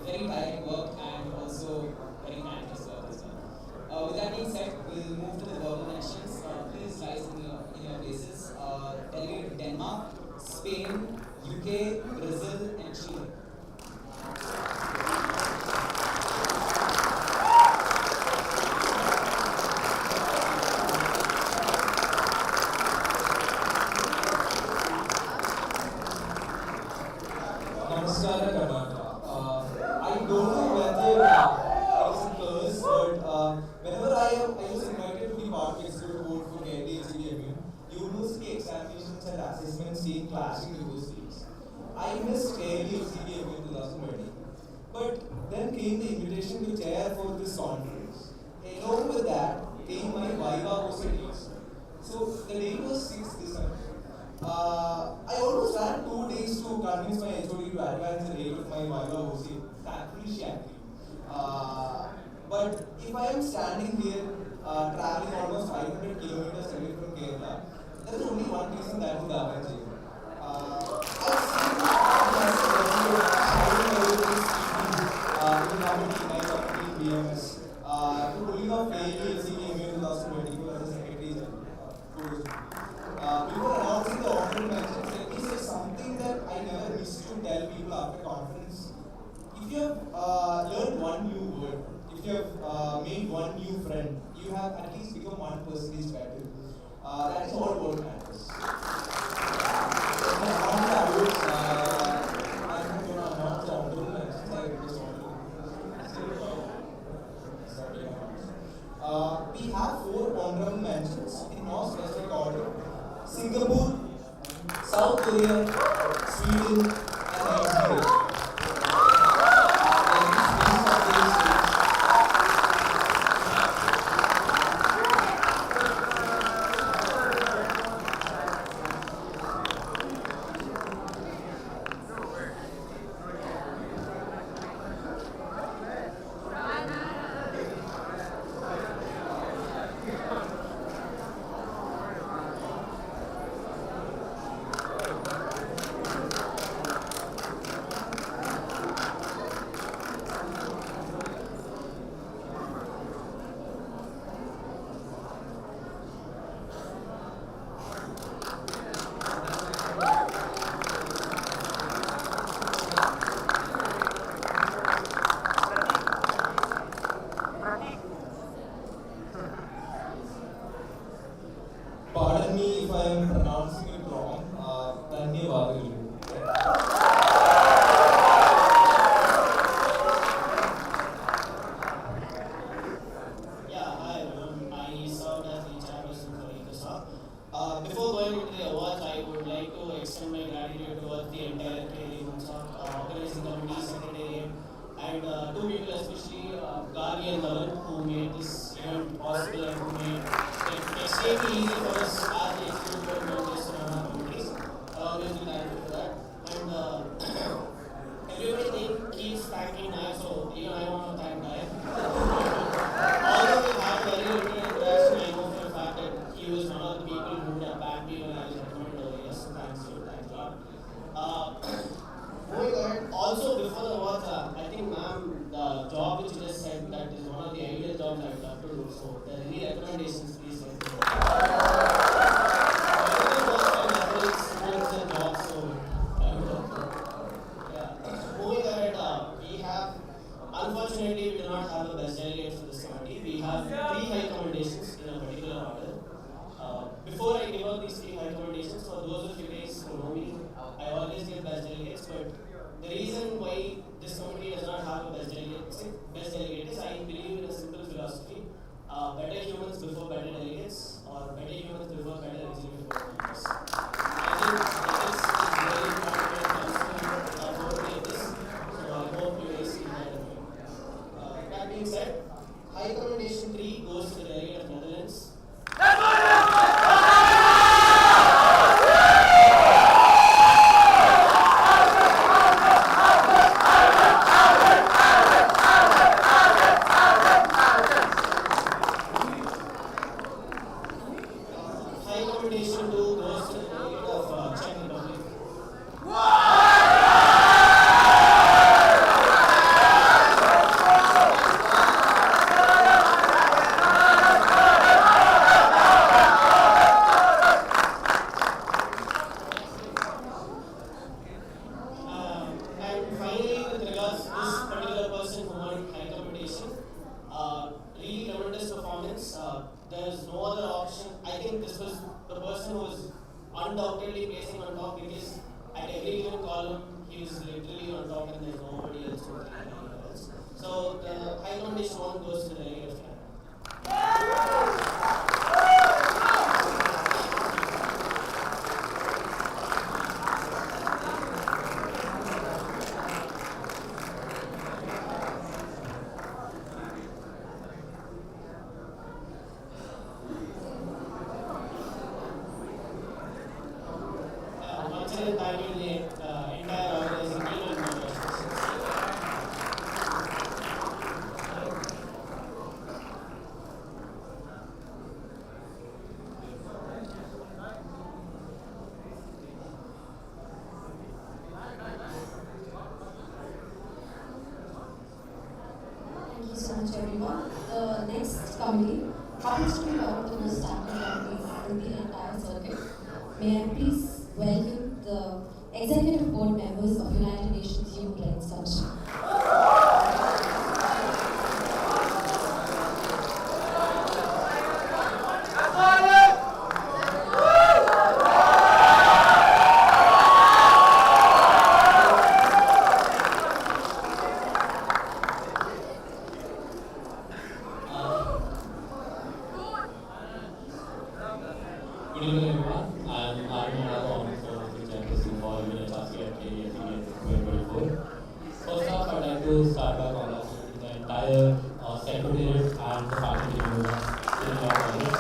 very tiring work and also very thankless work as well. With that being said, we'll move to the verbal mentions. Please rise in your places. Delegate to Denmark, Spain, UK, Brazil, and Chile. Namaskara Karnataka. the chair for this conference. Along with that, came my Viva proceedings. So the date was 6th December. I almost had 2 days to convince my HOD to advance the date of my Viva OC. Thankfully, she agreed. But if I am standing here, traveling almost 500 kilometers away from Kerala, there is only one reason that would damage it. I've seen BMS, to pulling off KLELCB in 2024 as a secretary general. Before announcing the honorable mentions, let me say something that I never missed to tell people after conference. If you have learned one new word, if you have made one new friend, you have at least become 1% better. That is all what matters. On the awards, I'm going to announce the honorable mentions. I request we have 4 honorable mentions in no specific order: Singapore, South Korea, Sweden, and Nigeria. Pardon me if I am pronouncing it wrong. Dhanyavadalu. Yeah, hi everyone. I served as the chairperson for ECOSOC. Before going into the awards, I would like to extend my gratitude towards the entire KLELCB organizing committee, secretariat, and 2 people especially, Gari and Dhawan, who made this event possible and who made it extremely easy for us as the executive board members and our committees. Always be thankful for that. And everybody keeps thanking Nayak, so even I want to thank Nayak. Although we had very little interaction, I know for a fact that he was one of the people who would have backed me when I was recommended earlier. So thanks a lot. Moving ahead, also before the awards, I think ma'am, the job which you just said, that is one of the ideal jobs I would love to do. So there are any recommendations, please let me know. Moving ahead, we have, unfortunately, we do not have a best delegate for this committee. We have 3 high commendations in a particular order. Before I give out these 3 high commendations, for those of you guys who know me, I always give best delegates, but the reason why this committee does not have a best delegate is I believe in a simple philosophy: better humans before better delegates, or better humans before better executive board members. I think this is very important when it comes to board like this, so I hope you guys see that in me. That being said, high commendation 3 goes to the delegate of Netherlands. There's no other option. I think this was the person who was undoubtedly placing on top, because at every given column he was literally on top and there's nobody else who was anywhere else. So the high commendation 1 goes to the delegate of Canada. everyone. The next committee happens to be one of the most active committees in the entire circuit. May I please welcome the executive board members of United Nations Human Rights Commission. Good evening, everyone. I'm Arvind Honor for the chairperson for UNHRC at KLELCB 2024. First off, I'd like to start by congratulating the entire secretariat and the faculty members in our college.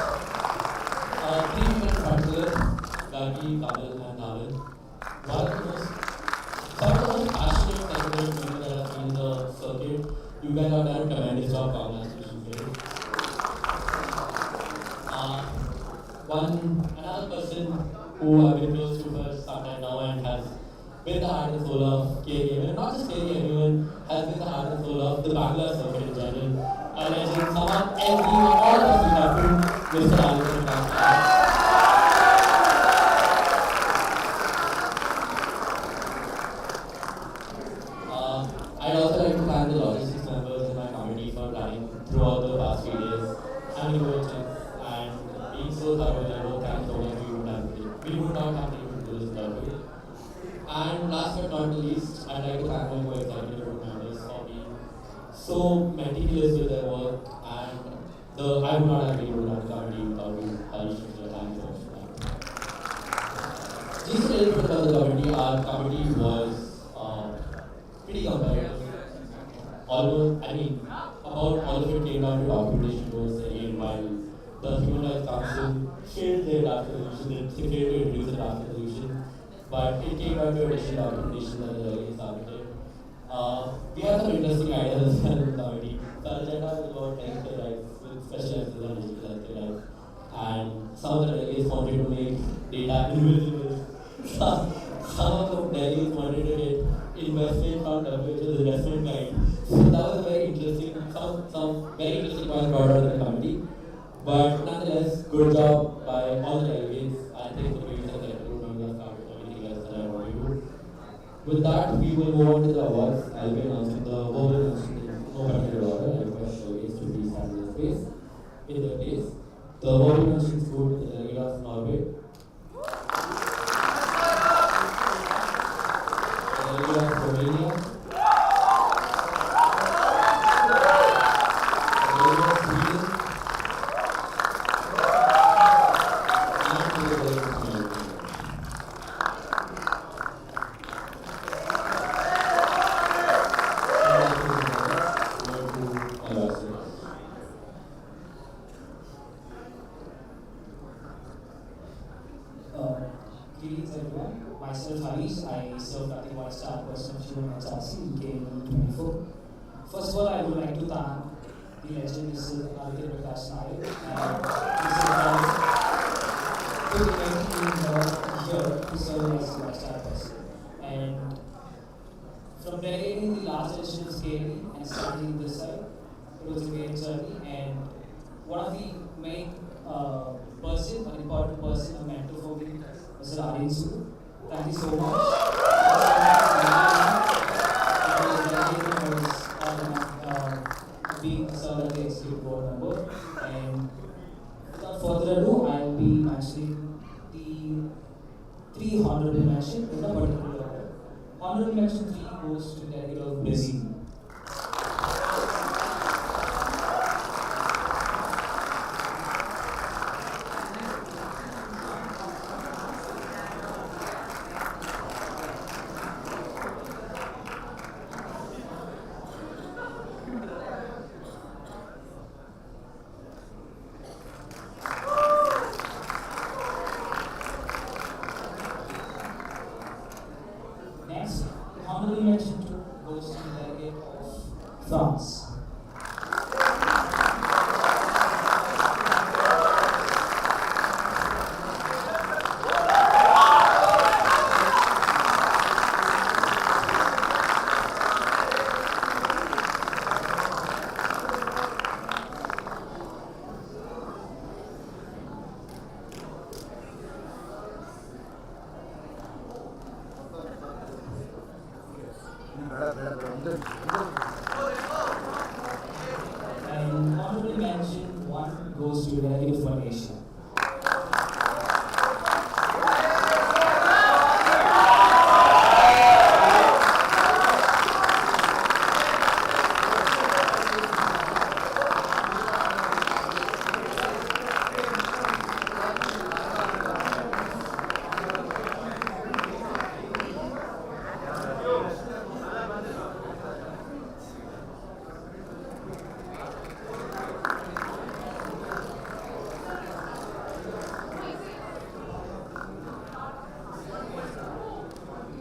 Three people in particular, Gaki, Kamal, and Navin. Some of the most passionate secretariat members that have been in the circuit. You guys have done a tremendous job. Congratulations. Another person who I've been close to for some time now and has been the heart and soul of KLELCB, not just KLELCB, everyone has been the heart and soul of the Bangalore circuit in general. A legend, someone, everyone, all of us we have to Mr. Alvin. I'd also like to thank the logistics members in my committee for running throughout the past few days, handling questions, and being so thorough in their work. Thank you so much. We would not have been able to do this without you. And last but not the least, I'd like to thank my co-executive board members for being so meticulous with their work, and I would not have been able to run the committee without you. Harish, thank you so much. Just a little bit about the committee. Our committee was pretty competitive. Almost, about all of it came down to documentation goals again, while the Human Rights Council failed their draft resolution, they failed to introduce a draft resolution, but it came down to additional documentation that the delegates submitted. We have some interesting ideas as well in the committee. The agenda is about healthcare rights with special emphasis on digital healthcare rights, and some of the delegates wanted to make data invisible. Some of the delegates wanted to get investment from WHO's investment guide. So that was a very interesting, some very interesting points brought out in the committee. But nonetheless, good job by all the delegates. I think the previous executive members have covered everything else that I want to do. With that, we will move on to the awards. I'll be announcing the verbal announcement in no particular order. I request delegates to please stand in their place. In their place. The verbal announcements go to the delegate of Norway. The delegate of Romania. The delegate of Sweden. Greetings everyone. Myself Harish. I serve as the Vice Chairperson of UNHRC in KLELCB 2024. First of all, I would like to thank the legend Mr. Alvin Nayak and Mr. Raj for inviting me here to serve as the Vice Chairperson. And from delegating the last edition of KLELCB and starting this side, it was a great journey, and one of the main person, an important person, a mentor for me, Mr. Arvind Su. Thank you so much. Being served as the executive board member. And without further ado, I will be mentioning the three honorable mentions in a particular order. Honorable mention 3 goes to the delegate of Brazil. Next, honorable mention 2 goes to the delegate goes to Delegate for Asia.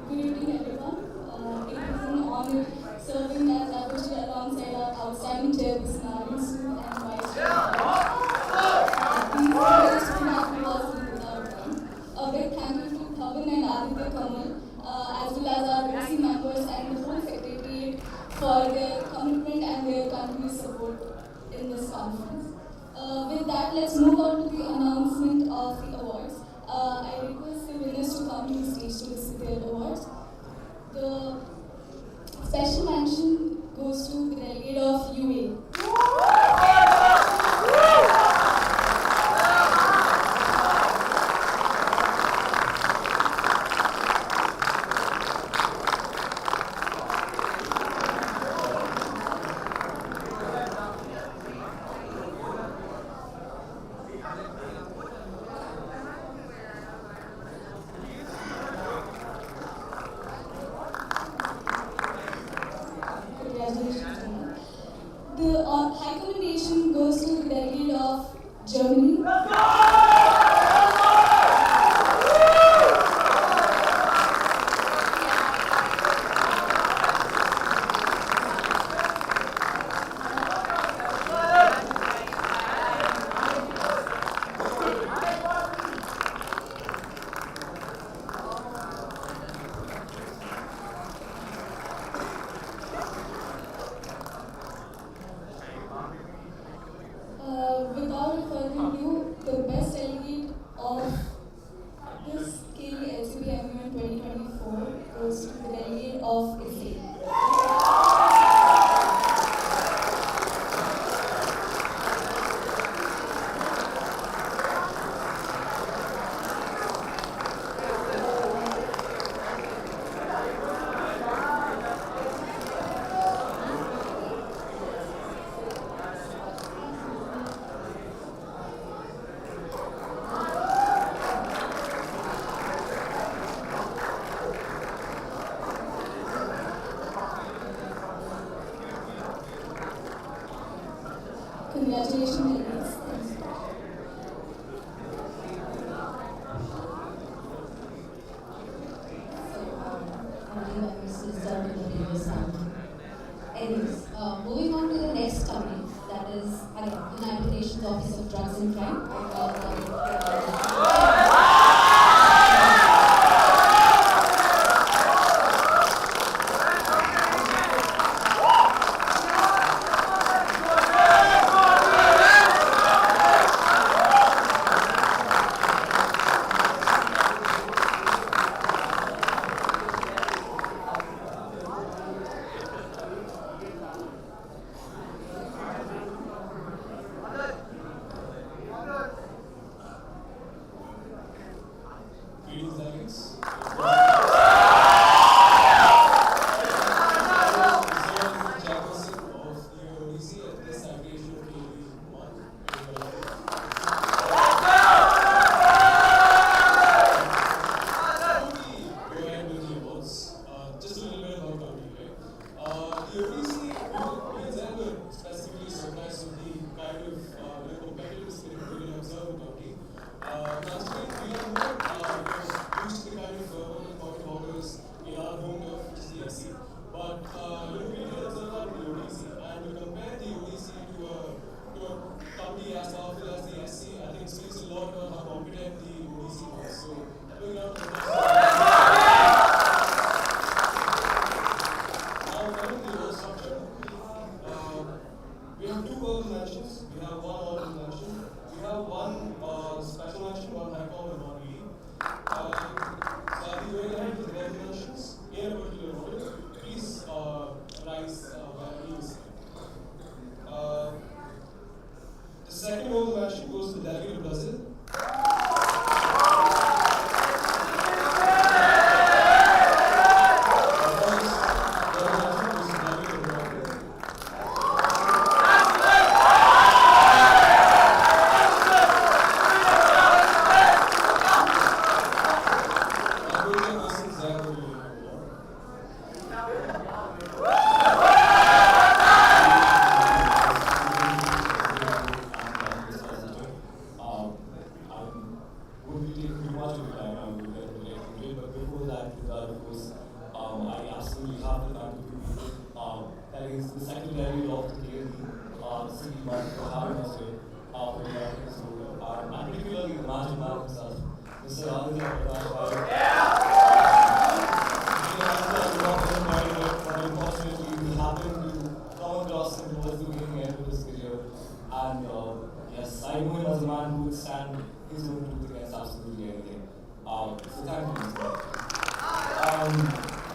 Good evening, everyone. It is an honor serving as advocate alongside our outstanding chairperson, Arvind Sood, and vice chairman. These guests could not be possible without them. A big thank you to Bhavin and Aditya Kamal, as well as our OC members and the whole secretariat for their commitment and their continued support in this conference. With that, let's move on to the announcement of the awards. I request the winners to come to the stage to receive their awards. The special mention goes to the delegate of UA. Congratulations. The high commendation goes to the delegate of Germany. Without further ado, the best delegate of this KLELCB MUN 2024 goes to the delegate of Italy. Congratulations, delegates. Anyways, moving on to the next company, that is again United Nations Office of Drugs and Crime. Greetings, delegates. Chairperson of the ODC at this aggregation of KLE1. Go ahead with the awards. Just a little bit about company, right? The ODC means that we're specifically recognized with the kind of competitive spirit we can observe in company. Considering we are more used to the kind of point orders in our home turf, which is the SC. But we did observe that in the ODC, and we compare the ODC to a company as powerful as the SC. I think it speaks a lot about how competent the ODC was. So, looking out for now, coming to the award structure, we have two verbal mentions. We have one honorable mention. We have one special mention, one high com and one lead. So I'll be going ahead with the verbal mentions in a particular order. Please rise wherever you sit. The second verbal mention delegate of Brazil.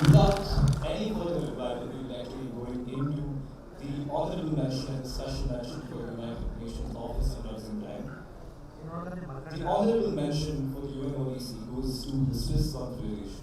Without any further rebuttal, we will actually going into the honorable mention, special mention for the United Nations Office on Drugs and Crime. The honorable mention for the UNODC goes to the Swiss Confederation.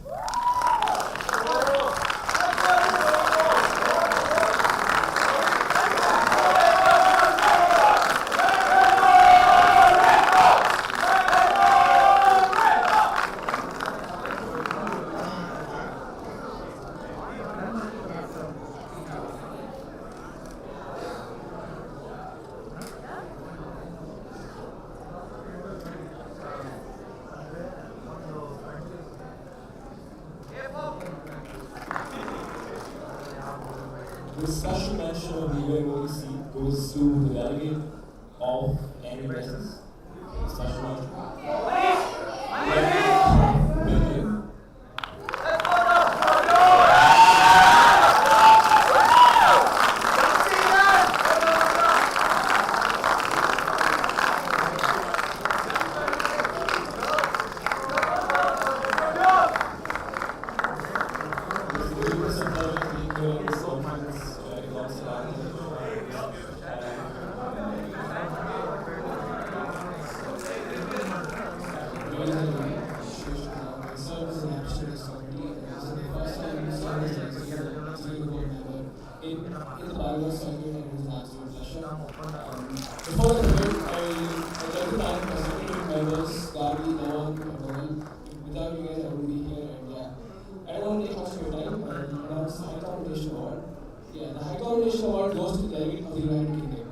The special mention of the UNODC goes to the delegate of any business. Special mention. Before the debate, I'd like to thank my secretary members, Gargi, Nawan, and Dhawan. Without you guys, I wouldn't be here. And yeah, I don't want to take much of your time, but announce the High Commendation Award. Yeah, the High Commendation Award goes to the delegate of the United Kingdom.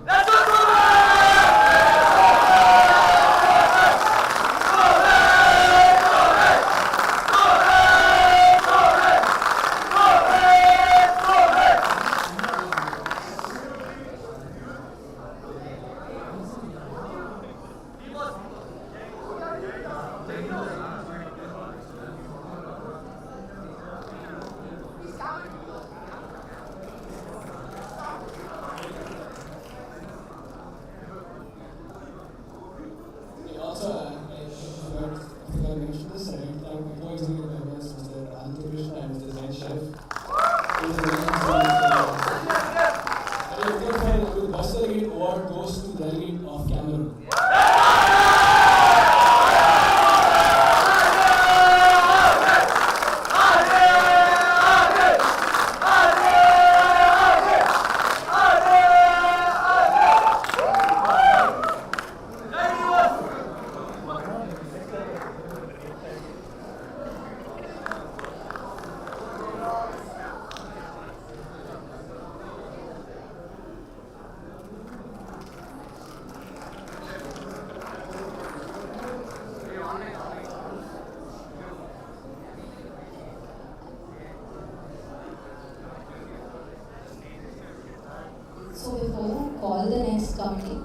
Award goes to the delegate of Cameroon. So before I call the next committee,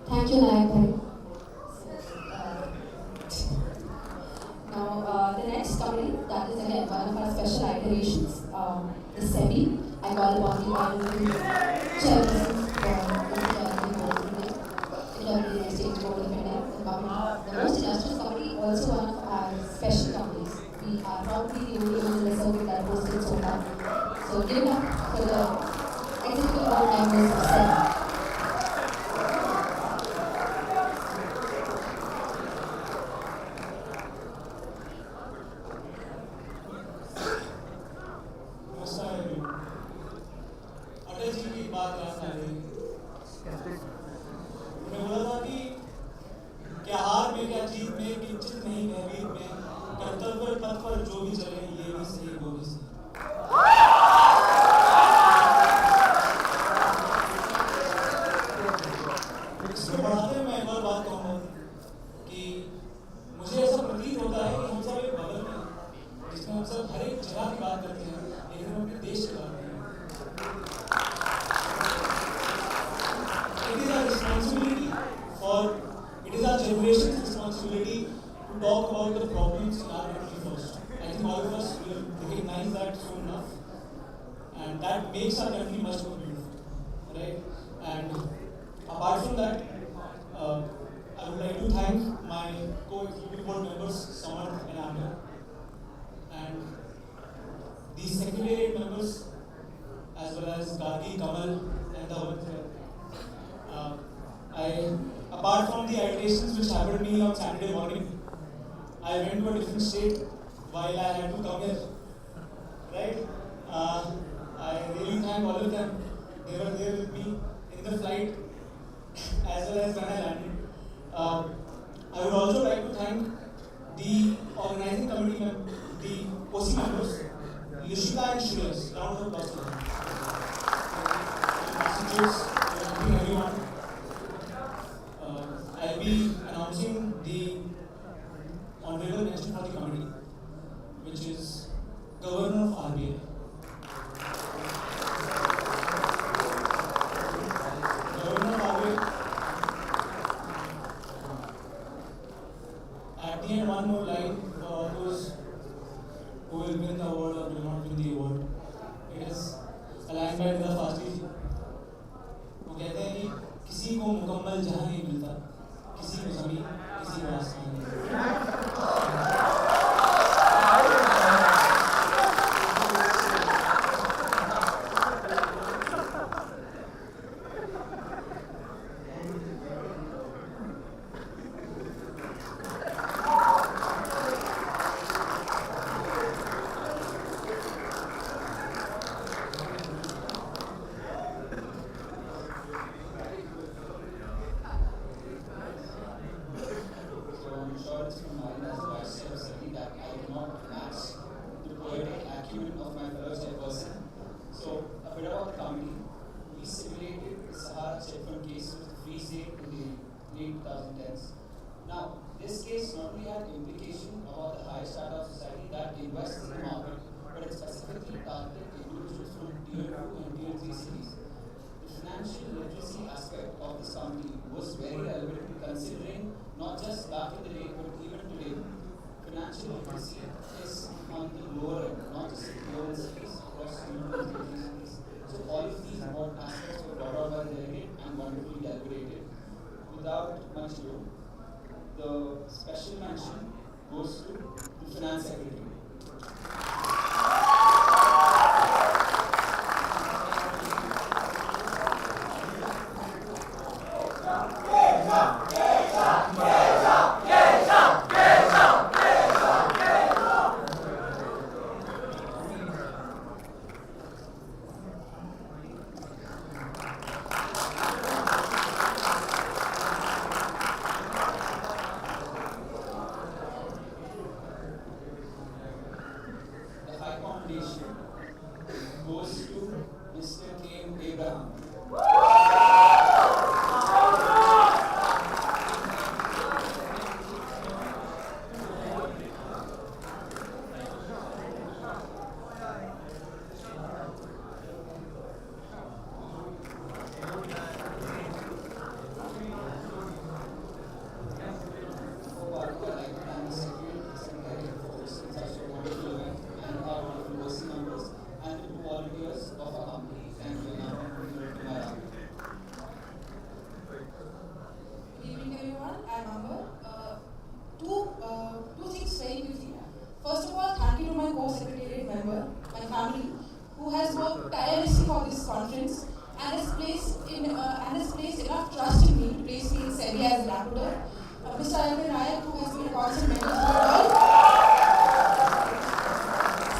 thank you, Nayak Bhai. Now the next committee, that is again one of our special iterations, the SEBI. I call upon the honorable chairperson for the Exchange Board of India, the most illustrious committee, also one of our special committees. We are probably the only ones reserving that posted so far. So give it up for the executive board members of SEBI. it is our generation's responsibility to talk about the problems in our country first. I think all of us will recognize that soon enough, and that makes our country much more beautiful, right? And apart from that, I would like to thank my co-executive board members, Samar and Amir, and the secretariat members, as well as Gandhi, Kamal, and the whole apart from the iterations which happened to me on Saturday morning, I went to a different state while I had to come here, right? I really thank all of them. They were there with me in the flight as well as when I landed. I would also like to thank the organizing committee the OC members, Lishika and Shreyas. Round of applause for them. Messages, everyone. I'll be announcing the honorable mention for the committee, which is Governor of RBI. Governor of RBI. At the end, one more line for all those who will win the award or will not win the award. It is a line by the Fasti. वो कहते हैं कि किसी को मुकम्मल जहां नहीं मिलता, किसी को ज़मीन, किसी को आसमान नहीं। Now, this case not only had implication about the high strata of society that invests in the market, but it specifically targeted individuals from Tier 2 and Tier 3 cities. The financial literacy aspect of this committee was very relevant considering not just back in the day, but even today, financial literacy is on the lower end, not just in lower cities, across cities. So all of these important aspects were brought out by the delegate and wonderfully deliberated. Without much ado, the special mention goes to the Finance Secretary. Goes to Mr. K. Abraham. Two things very quickly. First of all, thank you to my co-secretariat member, my family, who has worked tirelessly for this conference and has placed enough trust in me to place me in SEBI as a rapporteur. Mr. Arvind Nayak, who has been a constant mentor to all.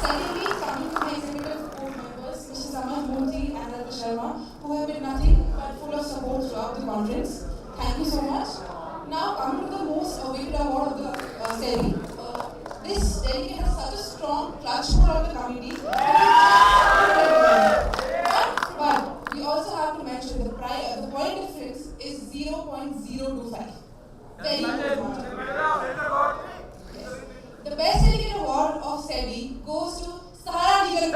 Secondly, coming to my executive board members, Mr. Samar Murthy and Dr. Sharma, who have been nothing but full of support throughout the conference. Thank you so much. Now, coming to the most awaited award of the SEBI. This delegate has such a strong clutch hold on the committee. But we also have to mention the point difference is 0.025. Very important. The best delegate award of SEBI goes to Sahara Legal.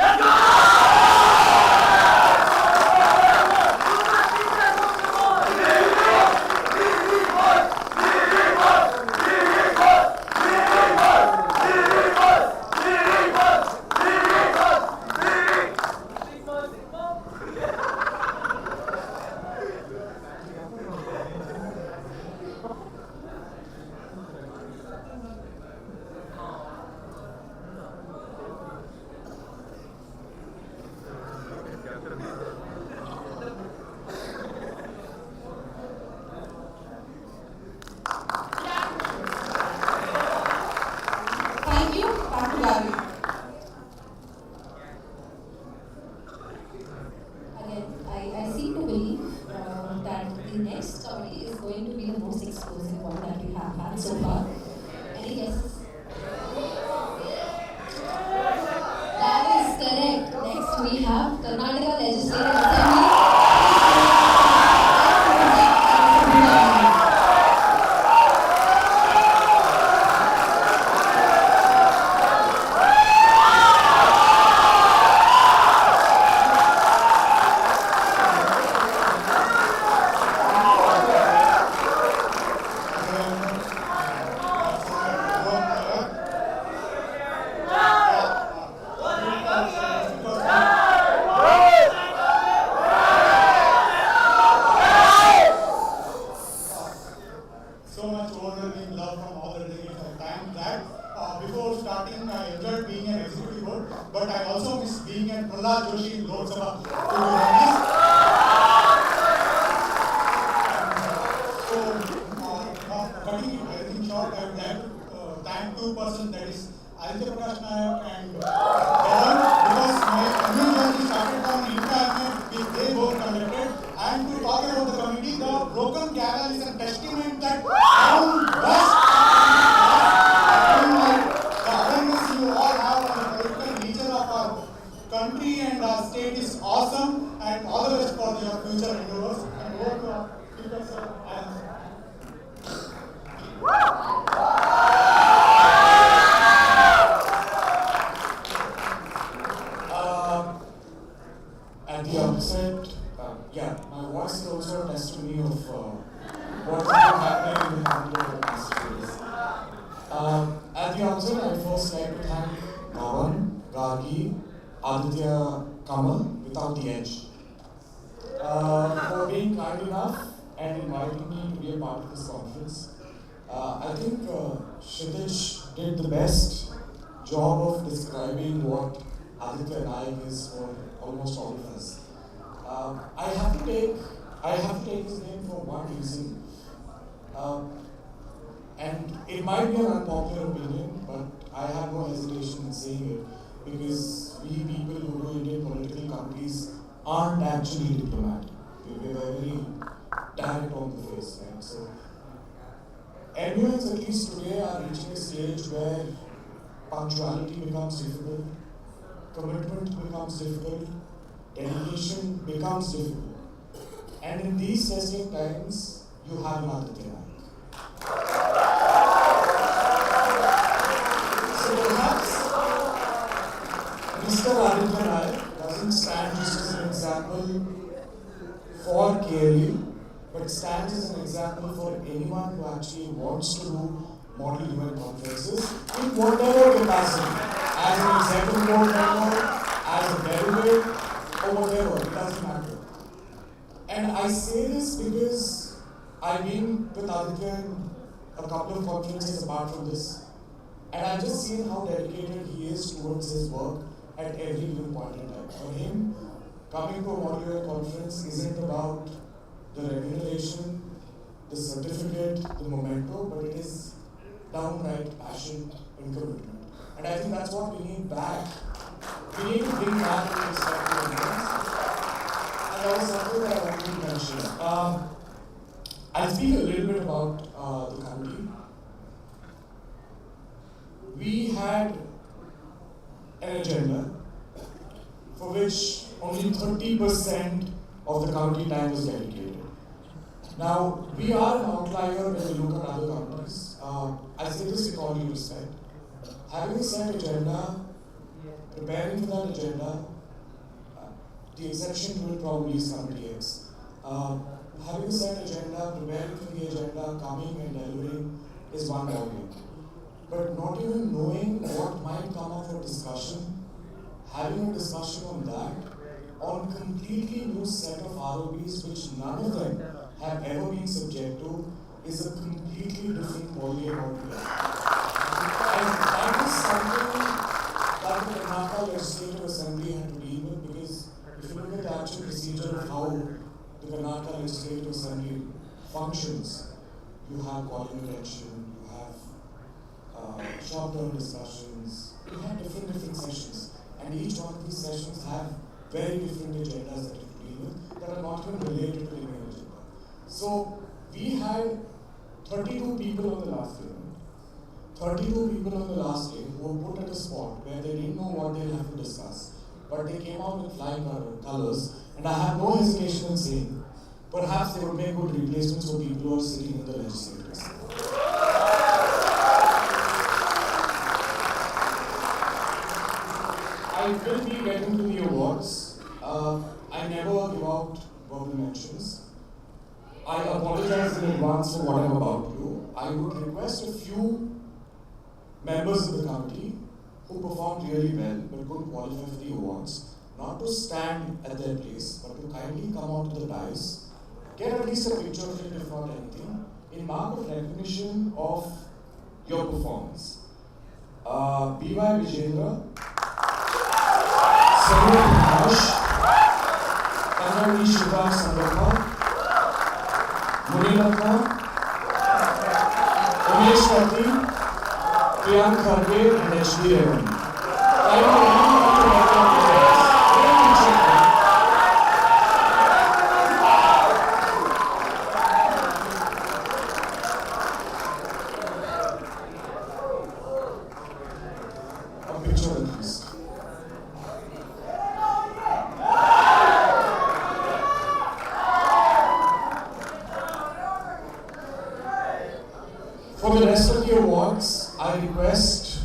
the next committee is going to be the most explosive one that we have had so far. Any guesses? That is correct. Next we have Karnataka Legislative Assembly. So much overwhelming love from all the delegates. I'm glad. Before starting, I enjoyed being an executive board, but I also miss being an Prahlad Joshi in Lok Sabha, to be honest. Cutting it very short, I would like to thank two persons, that is Aditya Prakash Nayak and Pawan, because my immune journey started from India, which they both conducted. And to talk about the committee, the broken gavel is a testament that down west, the awareness you all have on the political nature of our country and our state is awesome, and all the best for your future endeavors. And over to our speaker, sir. At the outset, my voice is also a testimony of what has been happening in the country over the past few days. At the outset, I'd first like to thank Pawan, Gargi, Aditya, Kamal, without the edge, for being kind enough and inviting me to be a part of this conference. I think Kshitij did the best job of describing what Aditya Naik is for almost all of us. I have to take his name for one reason, and it might be an unpopular opinion, but I have no hesitation in saying it because we people who do Indian political companies aren't actually diplomatic. We're very direct on the face, right? So, MUNs, at least today, are reaching a stage where punctuality becomes difficult, commitment becomes difficult, dedication becomes difficult. And in these testing times, you have an Aditya Naik. So perhaps Mr. Aditya Naik doesn't stand just as an example for KLE, but stands as an example for anyone who actually wants to do model UN conferences in whatever capacity, as an executive board member, as a delegate, or whatever, it doesn't matter. And I say this because I've been with Aditya in a couple of conferences apart from this, and I've just seen how dedicated he is towards his work at every given point in time. For him, coming to a model UN conference isn't about the remuneration, the certificate, the memento, but it is downright passion and commitment. And I think that's what we need back. We need to bring back the respect to Indians. And that was something that I wanted to mention. I'll speak a little bit about the committee. We had an agenda for which only 30% of the committee time was dedicated. Now, we are an outlier when we look at other companies. I say this with all due respect. Having a set agenda, preparing for that agenda, the exception to it probably is Committee X. Having a set agenda, preparing for the agenda, coming and delivering is one ballgame. But not even knowing what might come up for discussion, having a discussion on that, on completely new set of ROBs which none of them have ever been subject to, is a completely different ballgame altogether. And that is something that the Karnataka Legislative Assembly had to deal with, because if you look at the actual procedure of how the Karnataka Legislative Assembly functions, you have calling attention, you have short-term discussions, you have different sessions, and each one of these sessions have very different agendas that you have to deal with that are not even related to the main agenda. So we had 32 people on the last day. 32 people on the last day who were put at a spot where they didn't know what they'll have to discuss. But they came out with flying colors, and I have no hesitation in saying, perhaps they would make good replacements for people who are sitting in the legislatures. I will be getting to the awards. I never give out verbal mentions. I apologize in advance for what I'm about to do. I would request a few members of the committee who performed really well but couldn't qualify for the awards, not to stand at their place, but to kindly come onto the dais, get at least a picture of it, if not anything, in mark of recognition of your performance. B.Y. Vijendra, Samuel Prakash, Kanani Shiva Sandhapa, Muninatha, Umesh Pati, Priyank Kharge, and H.D. Revan. A picture at least. For the rest of the awards, I request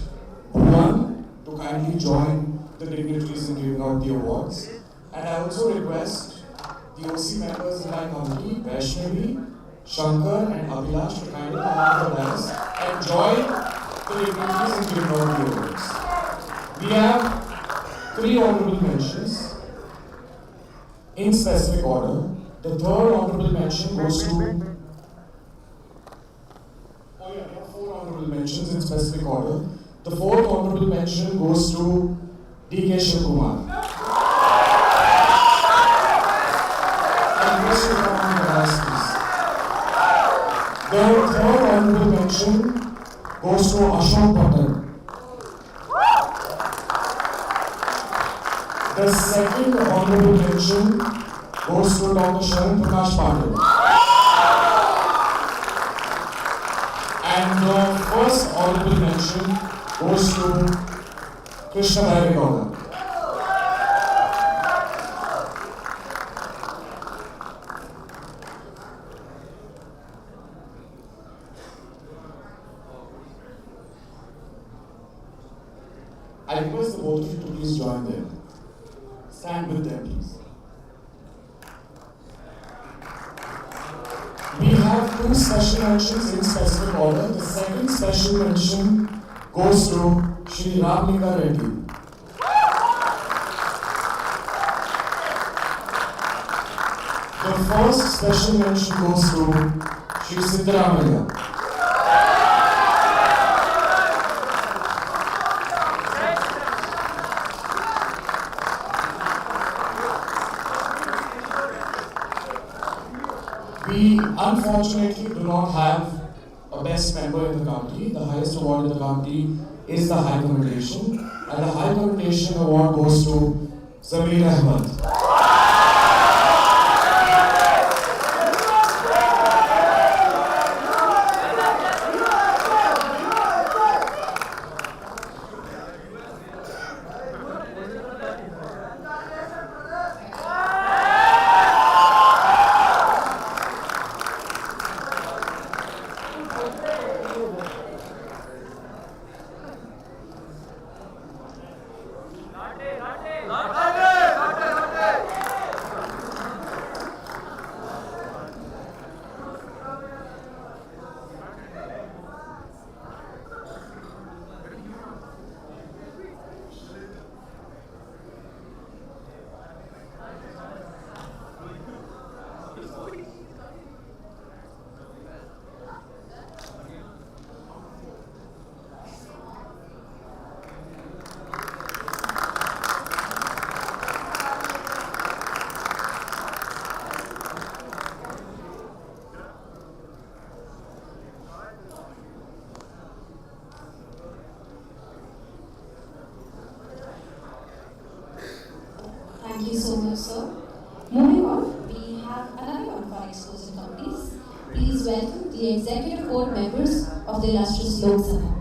Bhuvan to kindly join the dignitaries in giving out the awards. And I also request the OC members in my committee, Vaishnavi, Shankar and Abhilash to kindly come out of the dais and join the dignitaries in giving out the awards. We have 3 honorable mentions in specific order. The 3rd honorable mention goes to honorable mentions in specific order. The 4th honorable mention goes to D.K. Shivkumar. And Mr. Kumar Galaskis. The 3rd honorable mention goes to Ashok Patel. The 2nd honorable mention goes to Dr. Sharan Prakash Patil. And the 1st honorable mention goes to Krishna Bhairagoda. I request the both of you to please join them. Stand with them, please. We have 2 special mentions in specific order. The 2nd special mention goes to Shri Ramlinga Reddy. The 1st special mention goes to Shri Siddaramaiah. We unfortunately do not have a best member in the committee. The highest award in the committee is the High Commendation, and the High Commendation award goes to Zamir Ahmed. please welcome the Executive Board members of the illustrious Lok Sabha.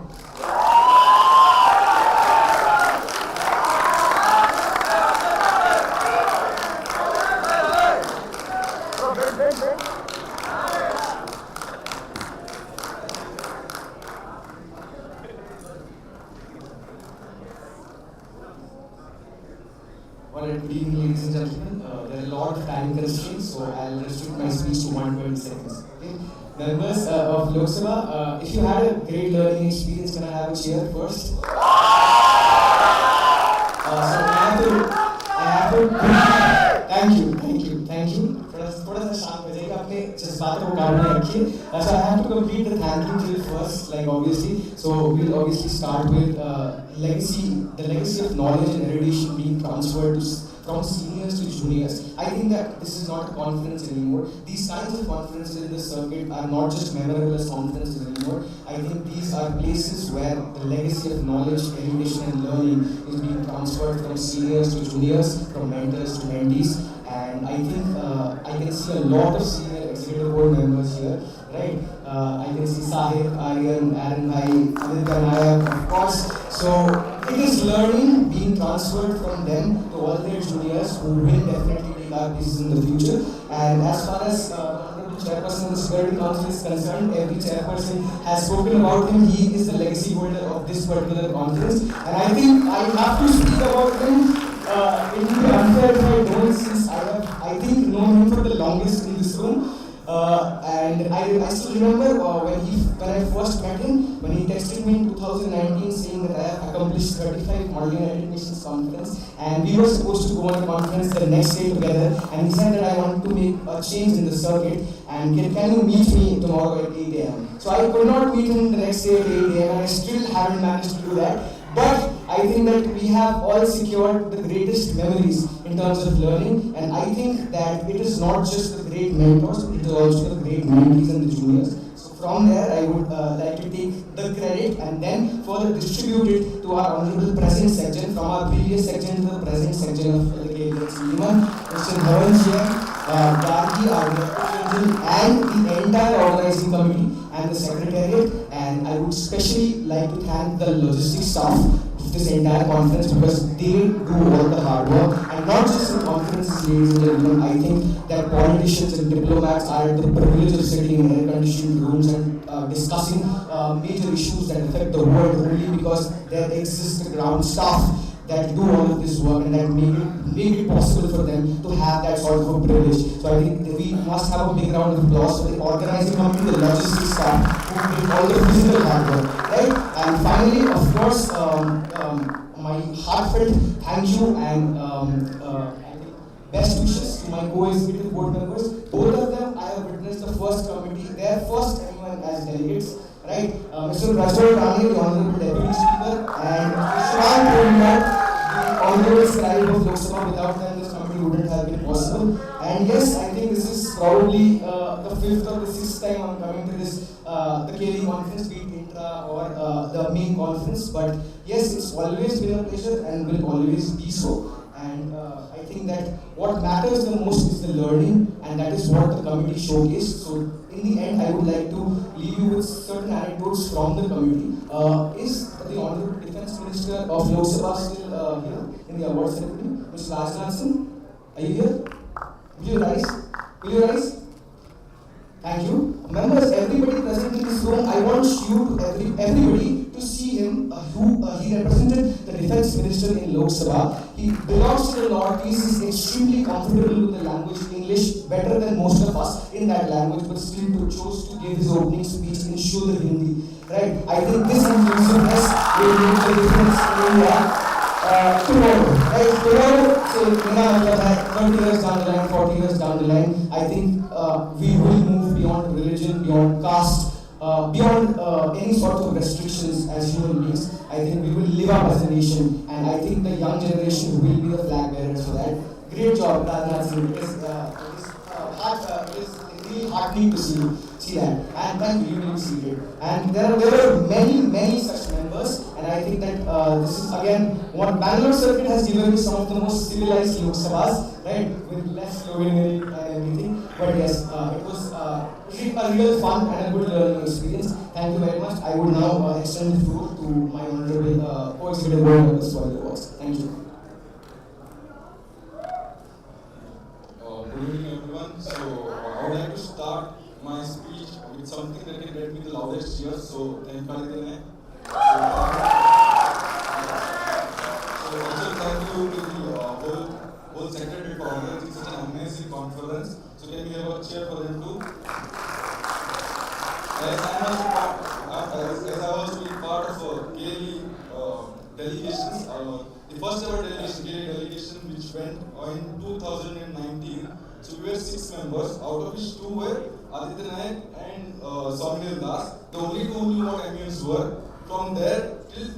Well, good evening, ladies and gentlemen. There are a lot of time constraints, so I'll restrict my speech to 120 seconds. Okay? Members of Lok Sabha, if you had a great learning experience, can I have a cheer first? So I have to thank you. थोड़ा सा शांत हो जाइए, अपने जज्बातों को काबू में रखिए. So I have to complete the thank you drill first, like obviously. So we'll obviously start with the legacy of knowledge and erudition being transferred from seniors to juniors. I think that this is not a conference anymore. These kinds of conferences in the circuit are not just memorable as conferences anymore. I think these are places where the legacy of knowledge, erudition and learning is being transferred from seniors to juniors, from mentors to mentees. And I think I can see a lot of senior executive board members here, right? I can see Sahib, Aryan, Aaron Bhai, Aditya Nayak, of course. So it is learning being transferred from them to all their juniors who will definitely take our places in the future. And as far as Honorable Chairperson of the Security Council is concerned, every chairperson has spoken about him. He is the legacy holder of this particular conference. And I think I have to speak about him. It will be unfair if I don't, since I think known him for the longest in this room. And I still remember when I first met him, when he texted me in 2019 saying that I have accomplished 35 Model United Nations conference, and we were supposed to go on a conference the next day together, and he said that I want to make a change in the circuit, and can you meet me tomorrow at 8 a.m. So I could not meet him the next day at 8 a.m. and I still haven't managed to do that. But I think that we have all secured the greatest memories in terms of learning, and I think that it is not just the great mentors, it is also the great mentees and the juniors. So from there, I would like to take the credit and then further distribute it to our honorable present section, from our previous section to the present section of the KLELCB, Mr. Dhawan Chair, Gargi, our Director General, and the entire organizing committee and the secretariat. And I would especially like to thank the logistics staff of this entire conference, because they do all the hard work. And not just in conferences, ladies and gentlemen, I think that politicians and diplomats are at the privilege of sitting in air-conditioned rooms and discussing major issues that affect the world only because there exists the ground staff that do all of this work and that make it possible for them to have that sort of a privilege. So I think we must have a big round of applause for the organizing committee, the logistics staff, who did all the physical hard work, right? And finally, of course, my heartfelt thank you and best wishes to my co-executive board members. Both of them, I have witnessed the first committee, their first anyone as delegates, right? Mr. Rajwal Rani, the Honorable Deputy Speaker, and Shwan Purnia, the Honorable Scribe of Lok Sabha. Without them, this committee wouldn't have been possible. And yes, I think this is probably the fifth or the sixth time I'm coming to this, the KLE conference, be it intra or the main conference. But yes, it's always been a pleasure and will always be so. And I think that what matters the most is the learning, and that is what the committee showcased. So in the end, I would like to leave you with certain anecdotes from the committee. Is the Honorable Defense Minister of Lok Sabha still here in the award ceremony? Mr. Rajnath Singh, are you here? Will you rise? Will you rise? Thank you. Members, everybody present in this room, I want you to everybody to see him, he represented the Defense Minister in Lok Sabha. He belongs to the Northeast, is extremely comfortable with the language English, better than most of us in that language, but still chose to give his opening speech in Shuddha Hindi. Right? I think this inclusiveness will make the difference in India. Tomorrow, right? Tomorrow, so 30 years down the line, 40 years down the line, I think we will move beyond religion, beyond caste, beyond any sort of restrictions as human beings. I think we will live up as a nation, and I think the young generation will be the flag bearers for that. Great job, Rajnath Singh. It is really heartening to see that. And thank you, you will be seated. And there were many such members, and I think that this is again what Bangalore circuit has given me, some of the most civilized Lok Sabhas, right? With less slogan and everything. But yes, it was a real fun and a good learning experience. Thank you very much. I would now extend the floor to my honorable co-executive board members for the awards. Thank you. Good evening, everyone. So, I would like to start my speech with something that can get me the loudest cheers. So, thank you. So, also thank you to the whole secretary for organizing such an amazing conference. So, can we have a cheer for them too? As I was being part of KLE delegations, the first ever delegation, KLE delegation, which went in 2019. So we were 6 members, out of which 2 were Aditya Nayak and Soumya Das. The only 2 who knew what MUNs were. From there till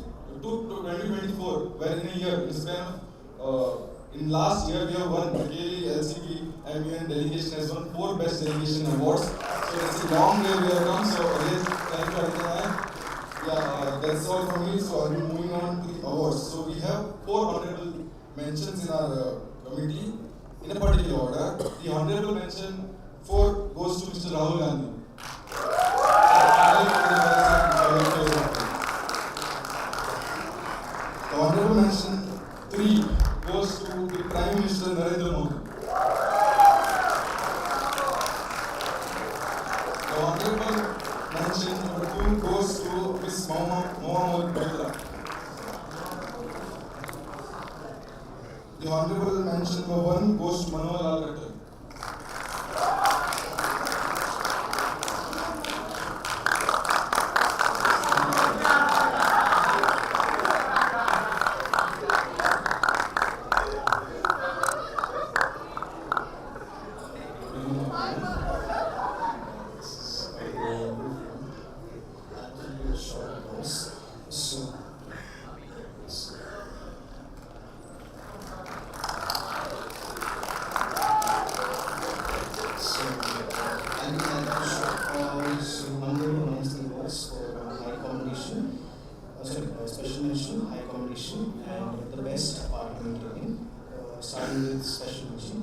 to 2024, where in a year, in span of, in last year we have won the KLELCB MUN delegation has won 4 best delegation awards. So it's a long way we have come. So again, thank you Aditya Nayak. Yeah, that's all from me. So I'll be moving on to the awards. So we have 4 honorable mentions in our committee. In a particular order, the honorable mention 4 goes to Mr. Rahul Gandhi. The honorable mention 3 goes to the Prime Minister Narendra Modi. The honorable mention number 2 goes to Ms. Mohammed Bhutla. The honorable mention number 1 goes to Manohar Lal Khattar. Special mention, high commendation, and the best parliamentarian, starting with special mention,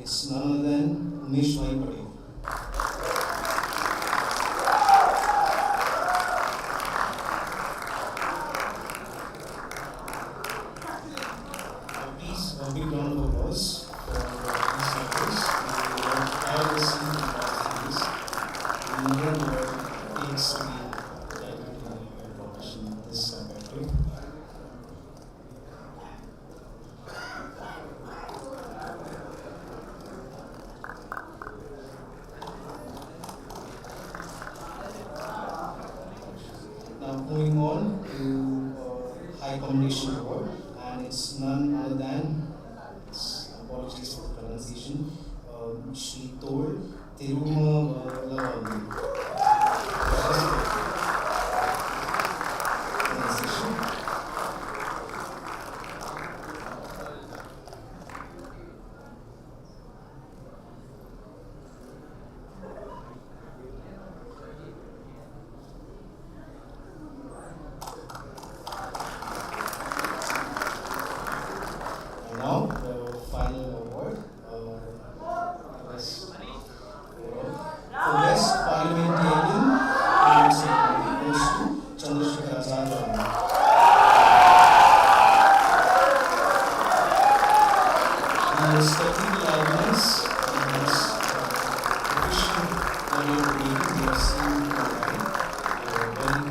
is none other than Umesh Bhai Patel. Please, a big round of applause for these speakers. We have received the Indian award takes the this country. Now moving on to High Commendation Award, and it's none other than, apologies for the pronunciation, Shri Tol Tiruma Now, the final award was for Best Parliamentarian goes to Chandrasekhar Azad. His technical arguments and his efficient parliamentarian we have seen very well.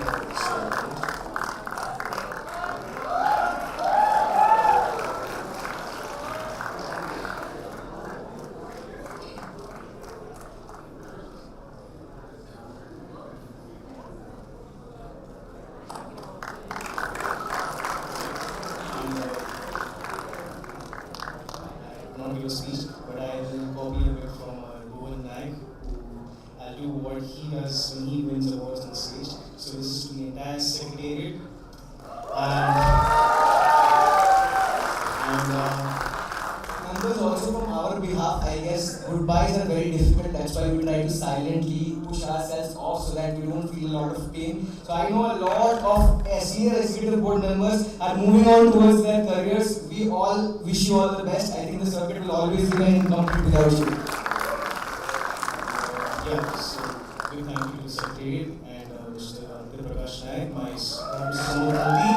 Not give a speech, but I will copy a bit from Govind Naik, who I'll do what he does when he wins awards on stage. So this is to the entire secretariat. And members, also from our behalf, I guess goodbyes are very difficult. That's why we try to silently push ourselves off so that we don't feel a lot of pain. So I know a lot of senior executive board members are moving on towards their careers. We all wish you all the best. I think the circuit will always remain incomplete without you. Yeah, so big thank you to the Secretary and Mr. Prakash Naik, Mr. Samad Murthy.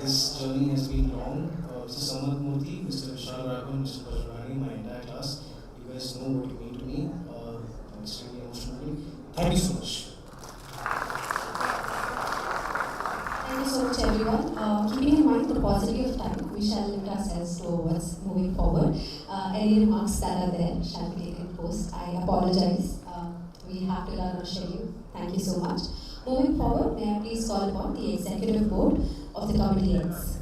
This journey has been long. Mr. Samad Murthy, Mr. Vishal Raghavan, Mr. Bajrani, my entire class, you guys know what you mean to me. I'm extremely emotional. Thank you so much. Thank you so much, everyone. Keeping in mind the paucity of time, we shall limit ourselves to what's moving forward. Any remarks that are there shall be taken post. I apologize. We have to run on schedule. Thank you so much. Moving forward, may I please call upon the Executive Board of the Committee Heads.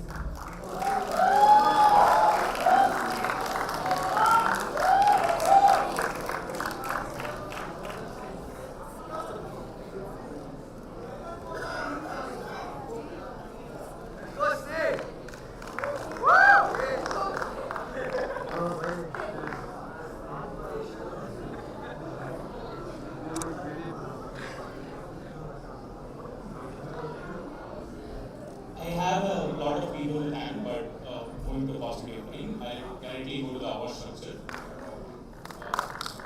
I have a lot of people to thank, but going to cost me, I'll directly go to the award structure.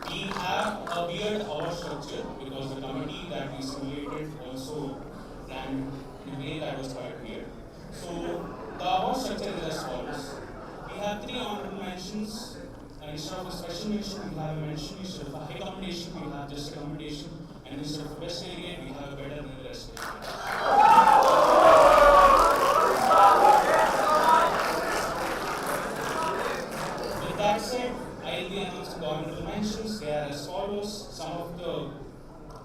We have a weird award structure because the committee that we simulated also ran in a way that was quite weird. So the award structure is as follows. We have 3 honorable mentions. Instead of a special mention, we have a mention. Instead of a high commendation, we have just a commendation. And instead of a best delegate, we have a better than the rest. With that said, I will be announcing the honorable mentions. They are as follows. Some of the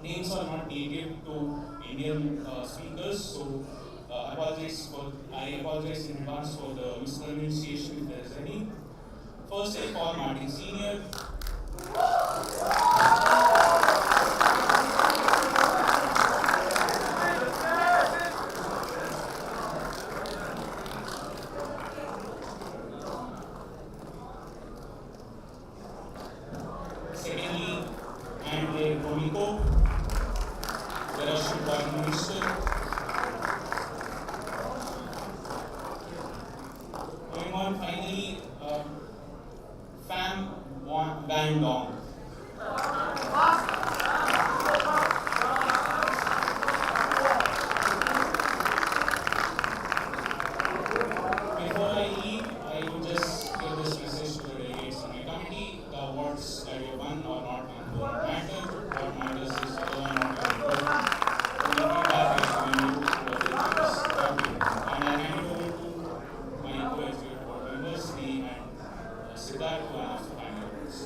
names are not native to Indian speakers, so I apologize in advance for the mispronunciation if there is any. First is Paul Martin Sr. Secondly, Andrei Gromyko, the Russian Foreign Minister. Going on, finally, Pham Van Dong. Before I leave, I would just give this message to the delegates in my committee. The awards that you won or not won do not matter. What matters is whether or not you are good. The feedback is going to what it is. Thank you. And I hand it over to my co-executive board members, Lee and Siddharth, who announce the final awards.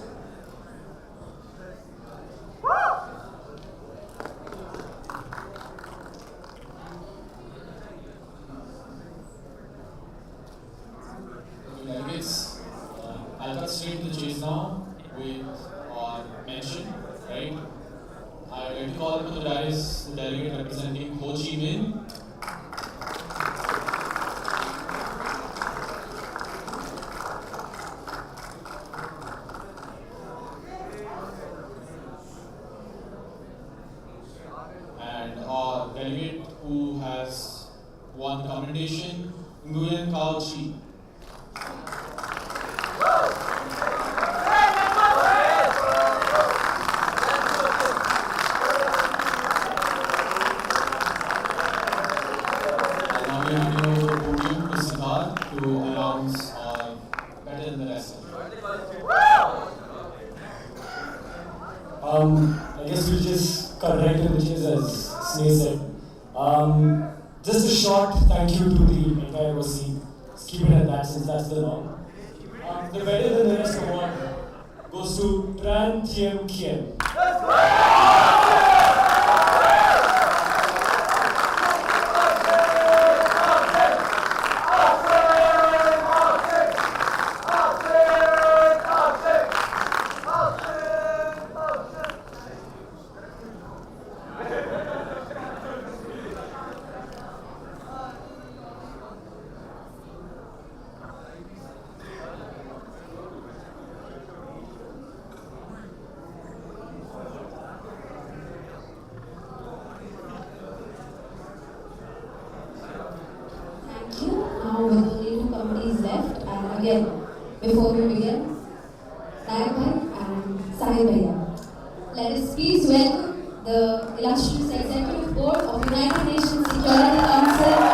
Delegates, I'll cut straight to the chase now with our mention, right? I'd like to call upon the dais the delegate representing Ho Chi Minh. And our delegate who has won the commendation, Nguyen Cao Chi. To announce better than the rest. I guess we'll just cut right to the chase as Sneh said. Just a short thank you to the entire OC. Let's keep it at that since that's the norm. The better than the rest award goes to Tran Thiem Kien. Now with only 2 committees left, and again, before we begin, Nayak Bhai and Sahil Let us please welcome the illustrious Executive Board of United Nations Security Council.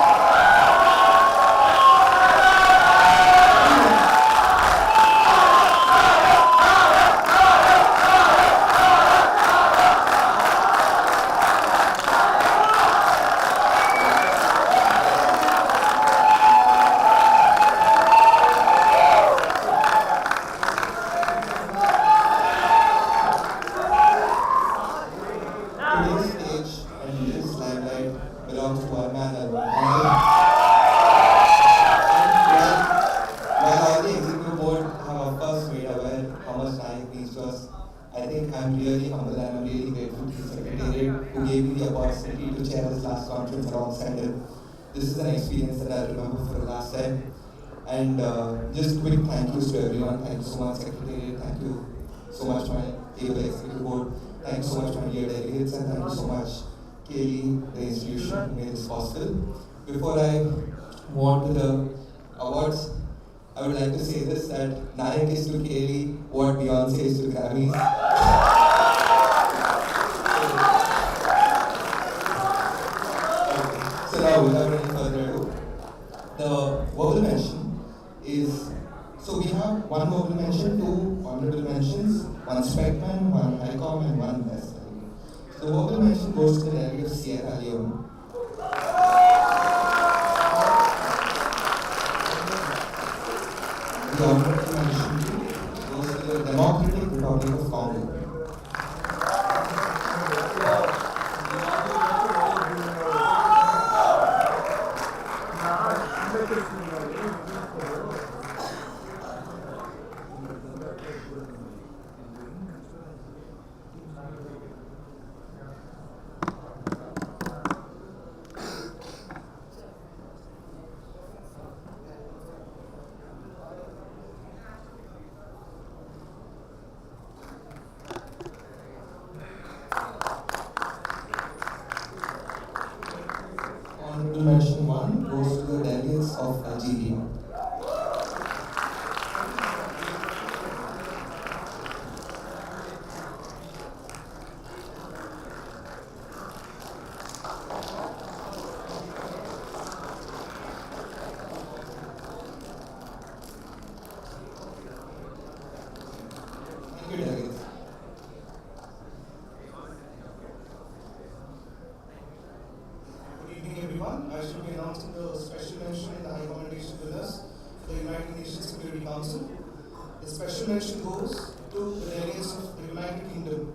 I think I'm really humble and I'm really grateful to the Secretariat who gave me the opportunity to chair this last conference alongside him. This is an experience that I remember for the last time. And just quick thank yous to everyone. Thank you so much, Secretariat. Thank you so much, my able Executive Board. Thank you so much, my dear delegates. And thank you so much, KLE, the institution who made this possible. Before I move on to the awards, I would like to say this, that Nayak is to KLE what Beyonce is to Grammys. So now, without any further ado, the verbal mention is, so we have one verbal mention, two honorable mentions, one specman, one HICOM, and one best delegate. The verbal mention goes to the delegate of Sierra Leone. The honorable mention goes to the Democratic Republic of Congo. Honorable mention 1 goes to the delegates of Algeria. Thank you, delegates. Good evening, everyone. I shall be announcing the special mention and the high commendation winners for the United Nations Security Council. The special mention goes to the delegates of the United Kingdom.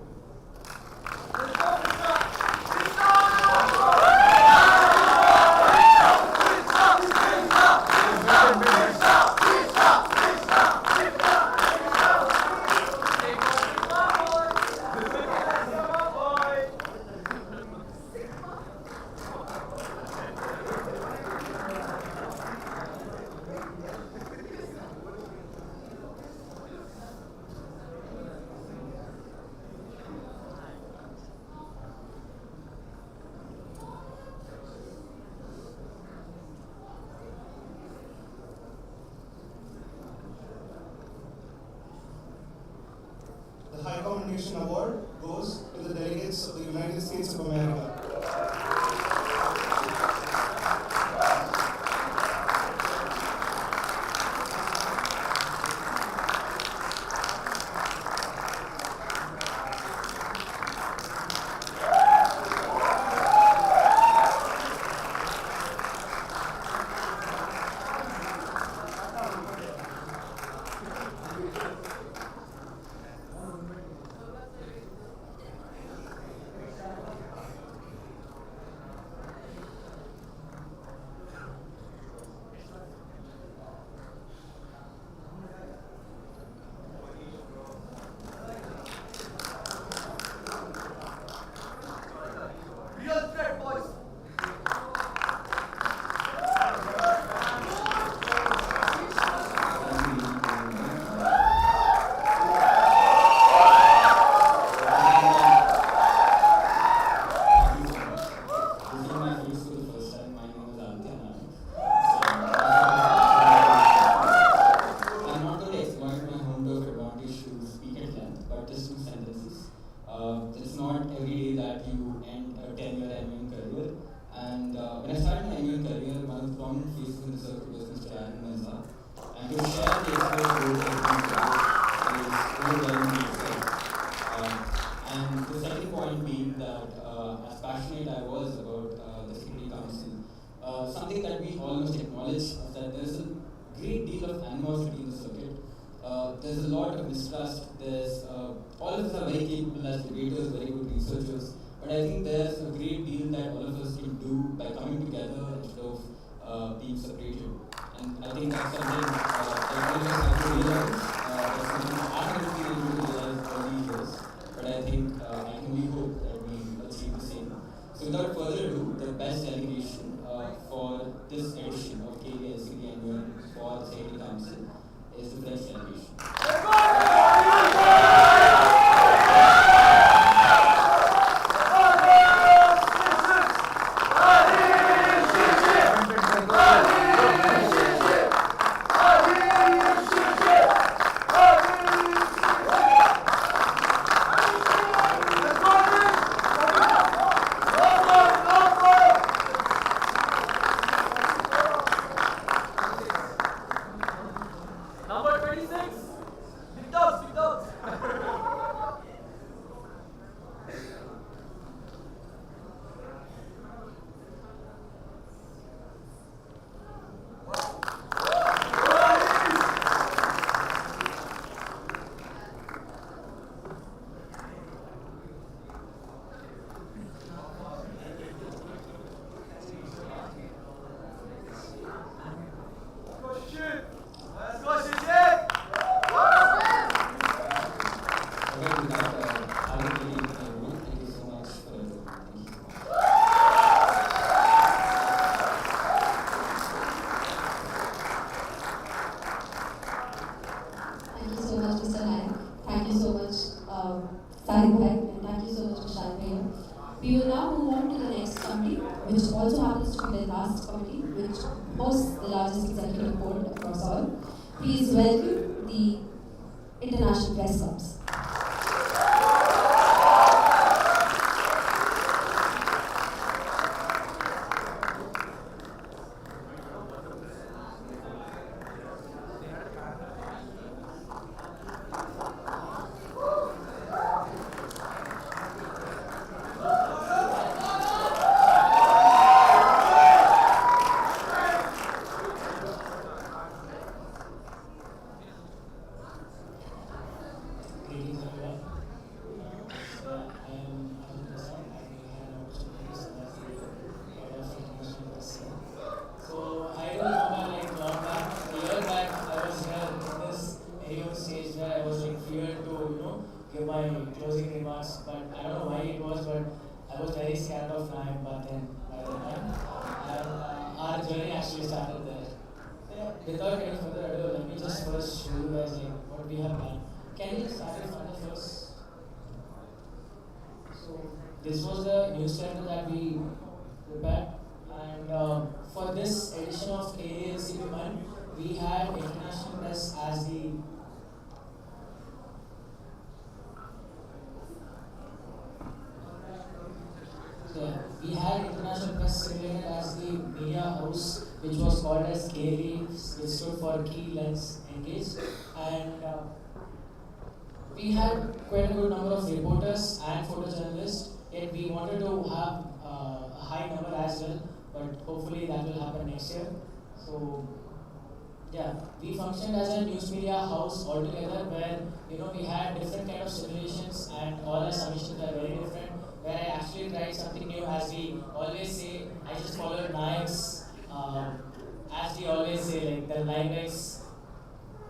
The High Commendation Award goes to the delegates of the United States of America. And the second point being that as passionate I was about the Security Council, something that we all must acknowledge is that there is a great deal of animosity in the circuit. There's a lot of mistrust. There's all of us are very capable as debaters, very good researchers, but I think there's a great deal that all of us can do by coming together instead of being separated. And I think that's something that all of us have to realize. That's something I haven't been able to realize all these years, but I think I can only hope that we achieve the same. So without further ado, the best delegation for this edition of KLELCB and for the Security Council is the French delegation. We will now move on to the next committee, which also happens to be the last committee, which hosts the largest executive board across all. Please welcome the International Press Clubs. Without any further ado, let me just first show you guys what we have done. Can you just start it from the first? So this was the newsletter that we prepared, and for this edition of KLELCB month, we had International Press as the we had International Press simulated as the media house, which was called as KLE, which stood for Key Lens Engage, and we had quite a good number of reporters and photojournalists. Yet we wanted to have a high number as well, but hopefully that will happen next year. So yeah, we functioned as a news media house altogether, where we had different kind of simulations, and all our submissions are very different. Where I actually tried something new, as we always say. I just followed Naik's, as we always say, like the Naik's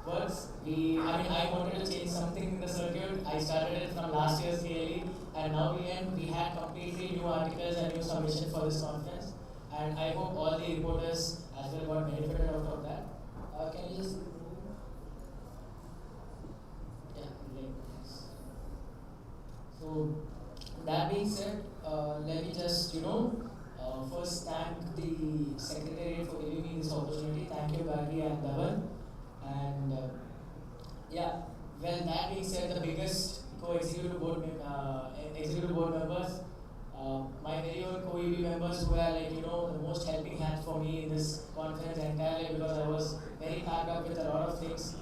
words. I wanted to change something in the circuit. I started it from last year's KLE, and now we had completely new articles and new submissions for this conference. And I hope all the reporters as well got benefited out of that. Can you just So that being said, let me just first thank the Secretariat for giving me this opportunity. Thank you, Gandhi and Dhawan. And that being said, the biggest executive board members, my very own co-EB members, who are the most helping hands for me in this conference entirely, because I was very packed up with a lot of things.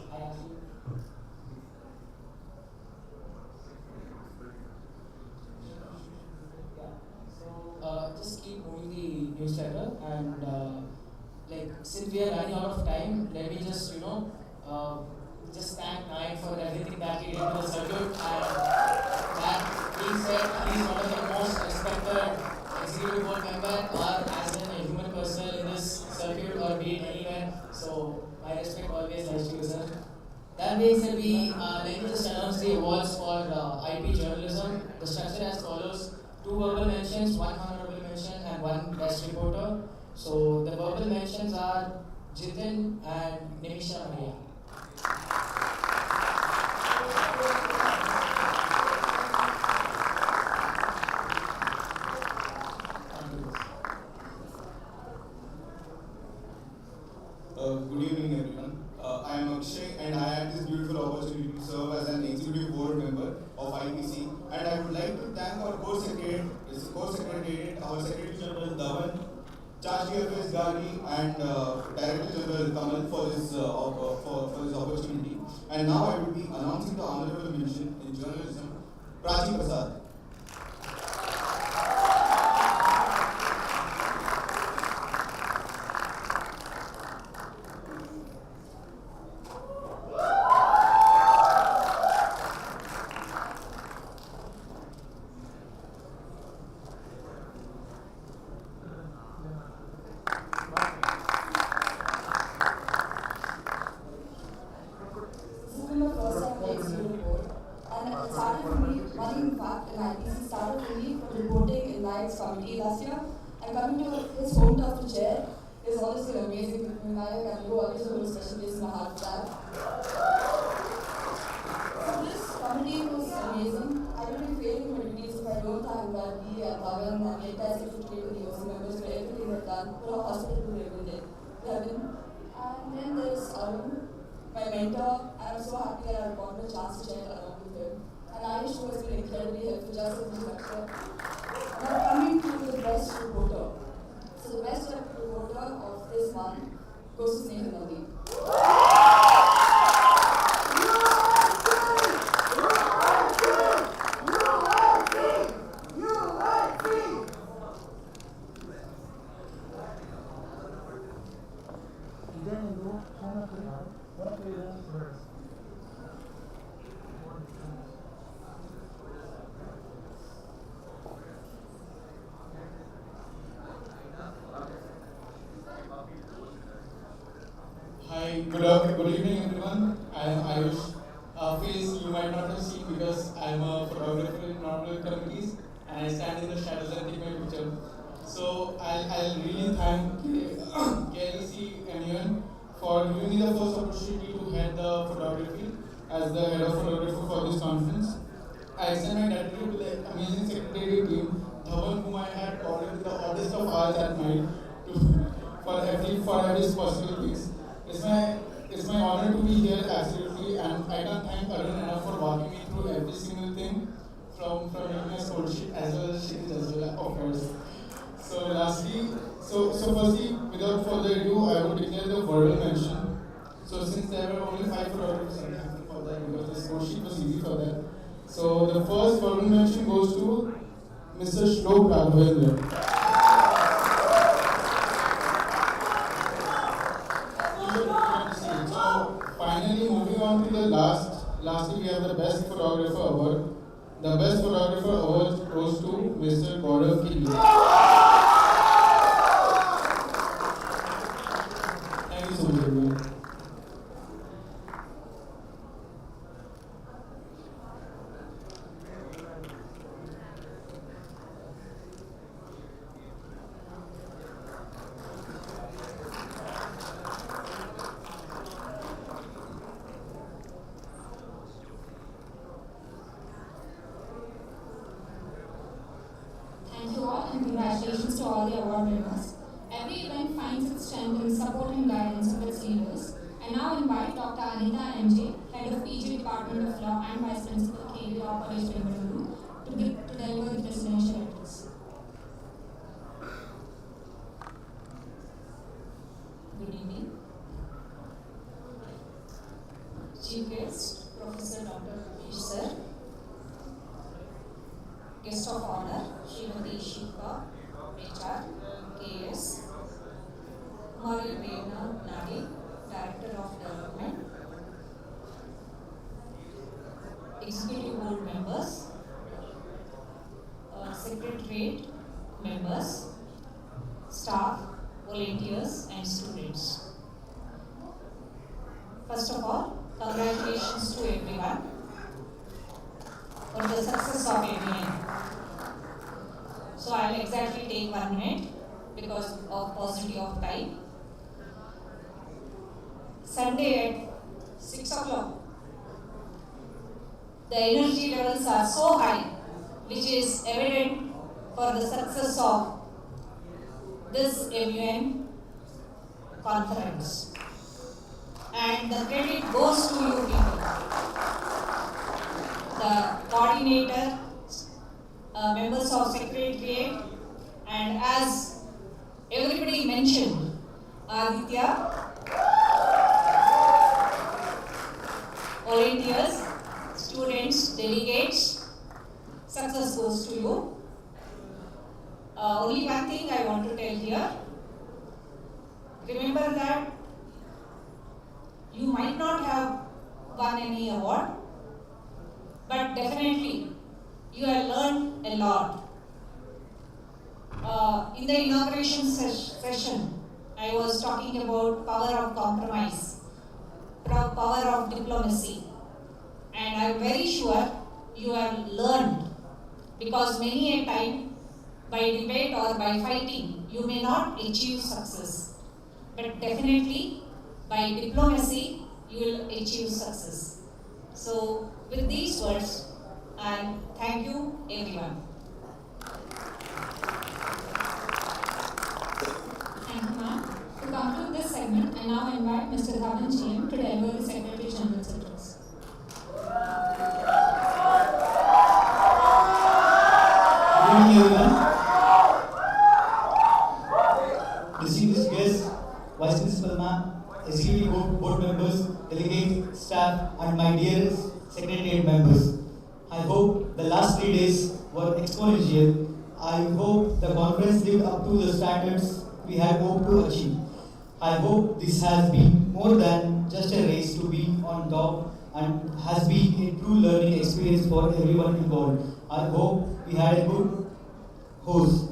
And since we are running out of time, let me just just thank Naik for everything that he did to the circuit. And that being said, he is one of the most respected executive board member or as a human person in this circuit or be it anywhere. So my respect always lies to you, sir. That being said, let me just announce the awards for IP journalism. The structure as follows: 2 verbal mentions, 1 honorable mention, and 1 guest reporter. So the verbal mentions are Jitin and Nimisha Maria. Good evening, everyone. I am Akshay, and I had this beautiful opportunity to serve as an executive board member of IPC. And I would like to thank our co-secretariat, our Secretary General Dhawan, Charge DFS Gari, and Director General Kamal for this opportunity. And now I will be announcing the honorable mention in journalism, Prachi Prasad. Committee last year, and coming to his hometown to chair is honestly amazing. Nayak and Lou always hold a special place in my heart for that. So this committee was amazing. I will be failing my duties if I don't thank Gargi and Dhawan and the entire secretary and the OC members for everything they've done for our hospital to every day. And then there's Arun, my mentor, and I'm so happy that I've gotten a chance to chair along with him. And Ayush who has been incredibly helpful just as a structure. Now coming to the best reporter. So the best reporter of this month goes to Snehal Naveen. Hi, good evening everyone. I am Ayush. Face you might not have seen because I am a photographer in normal committees and I stand in the shadows and take my picture. So I'll really thank KLELCB and UN for giving me the first opportunity to head the photography as the head of photography for this conference. I extend my gratitude to the amazing secretariat team, Dhawan, whom I had ordered the oddest of hours at night for every possible things. It's my honor to be here absolutely, and I can't thank Arun enough for walking me through every single thing from making a score sheet as well as sheet as well, of course. So firstly, without further ado, I would declare the verbal mention. So since there were only 5 photographers, I'm thankful for that because the score sheet was easy for that. So the first verbal mention goes to Mr. Shlok Raghavendra. Finally, moving on to the lastly we have the Best Photographer Award. The Best Photographer Award goes to Mr. Gaurav Kili. Thank you so much, everyone. Thank you all and congratulations to all the award winners. Every event finds its strength in support and guidance of its leaders. I now invite Dr. Anita MJ, Head of PG Department of Law and Vice Principal, KLE Law College, Bengaluru, to deliver the presidential address. Good evening. Chief Guest, Professor Dr. Ramesh Sir. Guest of Honor, Srimati Shilpa, HR, KS, Kumari Prerna Nadi, Director of Development, Executive Board members, Secretariat members, staff, volunteers and students. First of all, congratulations to everyone for the success of ABN. So I'll exactly take 1 minute because of paucity of time. Sunday at 6 o'clock, the energy levels are so high, which is evident for the success of this ABN conference. And the credit goes to you people. The coordinator, members of Secretariat, and as everybody mentioned, Aditya, volunteers, students, delegates, success goes to you. Only one thing I want to tell here. Remember that you might not have won any award, but definitely you have learned a lot. In the inauguration session, I was talking about power of compromise, power of diplomacy, and I am very sure you have learned, because many a time by debate or by fighting you may not achieve success, but definitely by diplomacy you will achieve success. So with these words, I thank you everyone. Thank you, ma'am. To conclude this segment, I now invite Mr. Dhawan GM to deliver the Secretary General's address. Good evening, everyone. Distinguished guests, Vice Principal ma'am, Executive Board members, delegates, staff, and my dearest Secretariat members. I hope the last 3 days were exponential. I hope the conference lived up to the standards we had hoped to achieve. I hope this has been more than just a race to be on top and has been a true learning experience for everyone involved. I hope we had a good host.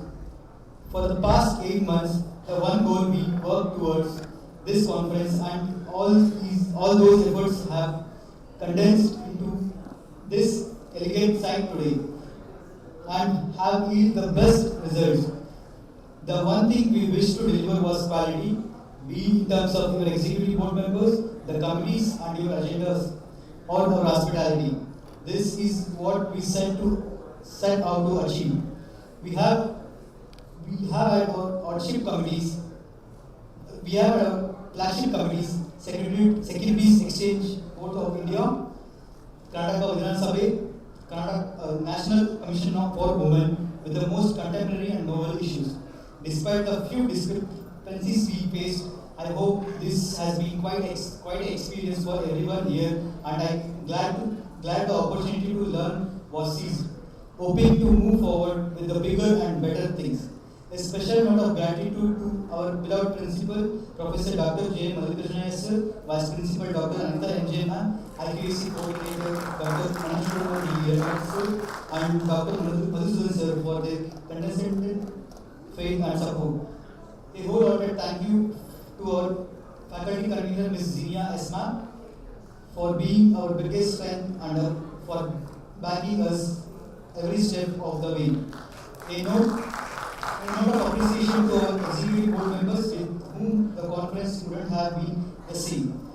For the past 8 months, the one goal we worked towards this conference and all those efforts have condensed into this elegant site today and have yielded the best results. The one thing we wish to deliver was quality, be in terms of your executive board members, the committees and your agendas or our hospitality. This is what we set out to achieve. We have at our authorship committees, we have our flagship committees, Securities Exchange Board of India, Karnataka Vidhan Sabha, Karnataka National Commission for Women, with the most contemporary and novel issues. Despite the few discrepancies we faced, I hope this has been quite an experience for everyone here, and I'm glad the opportunity to learn was seized, hoping to move forward with the bigger and better things. A special note of gratitude to our beloved principal, Professor Dr. J. Madhukrishnan sir, Vice Principal Dr. Anita NJ ma'am, IQAC Coordinator Dr. Anand sir, and Dr. Madhusudan sir for their condescending faith and support. A wholehearted thank you to our faculty convener Ms. Zinia S. ma'am for being our biggest strength and for backing us every step of the way. A note of appreciation to our executive board members with whom the conference couldn't have been the same.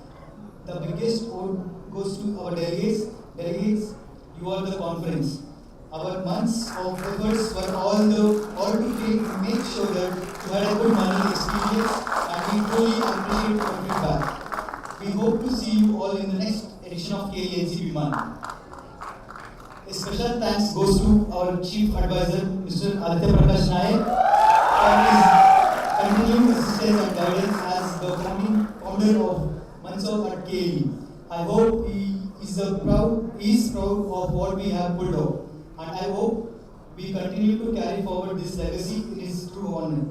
The biggest vote goes to our delegates. Delegates, you are the conference. Our months of efforts were all to make sure that you had a good learning experience, and we truly appreciate your feedback. We hope to see you all in the next edition of KLELCB month. A special thanks goes to our Chief Advisor, Mr. Aditya Prakash Naik, for his continued assistance and guidance as the founder of Mansour at KLE. I hope he is proud of what we have pulled off, and I hope we continue to carry forward this legacy in his true honor.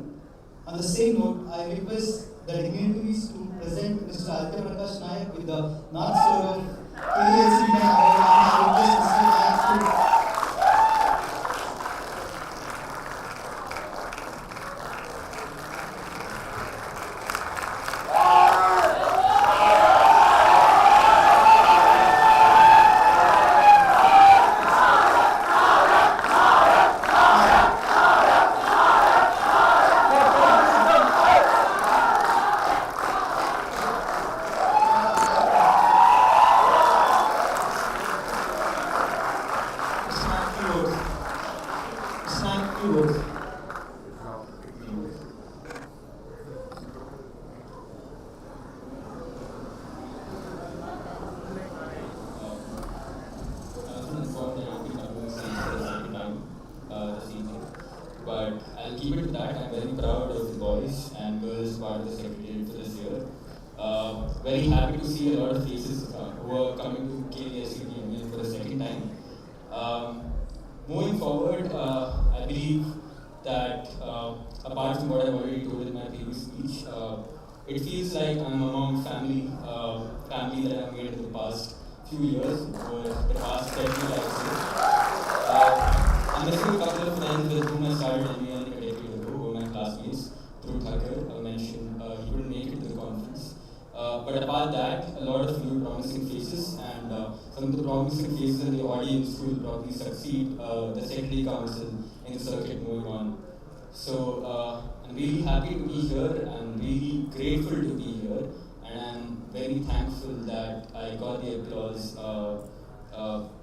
On the same note, I request the dignitaries to present Mr. Aditya Prakash Nayak with the North Star of KLELCB Award, and I request Mr. Nayak to but I'll keep it to that. I'm very proud of the boys and girls part of the secretariat for this year. Very happy to see a lot of faces who are coming to KLELCB for the second time. Moving forward, I believe that apart from what I've already told in my previous speech, it feels like I'm among family that I've made in the past few years, or the past decade, I would say. I'm missing a couple of friends with whom I started engineering a decade ago, who were my classmates, through Thakur. I mentioned he couldn't make it to the conference. But apart that, a lot of new promising faces, and some of the promising faces in the audience who will probably succeed the Secretary Council in the circuit moving on. So I'm really happy to be here, I'm really grateful to be here, and I'm very thankful that I got the applause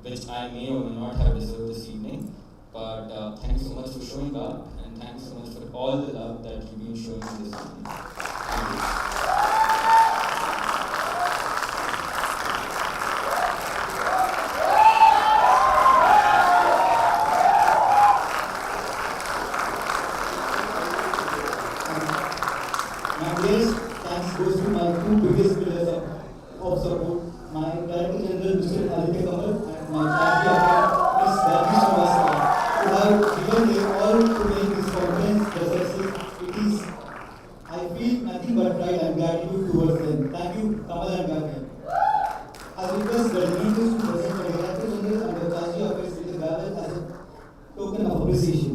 which I may or may not have deserved this evening. But thank you so much for showing up, and thank you so much for all the love that you've been showing me this evening. Thank you. Thanks goes to my two biggest pillars of support, my Director General Mr. Aditya Kamal and my Chairman Ms. Ravi Srivastava, who have given their all to make this conference a success. It is, I feel nothing but pride and gratitude towards them. Thank you, Kamal and Ravi. I request the dignitaries to present the Director General and the Kazi Office with the gavel as a token of appreciation.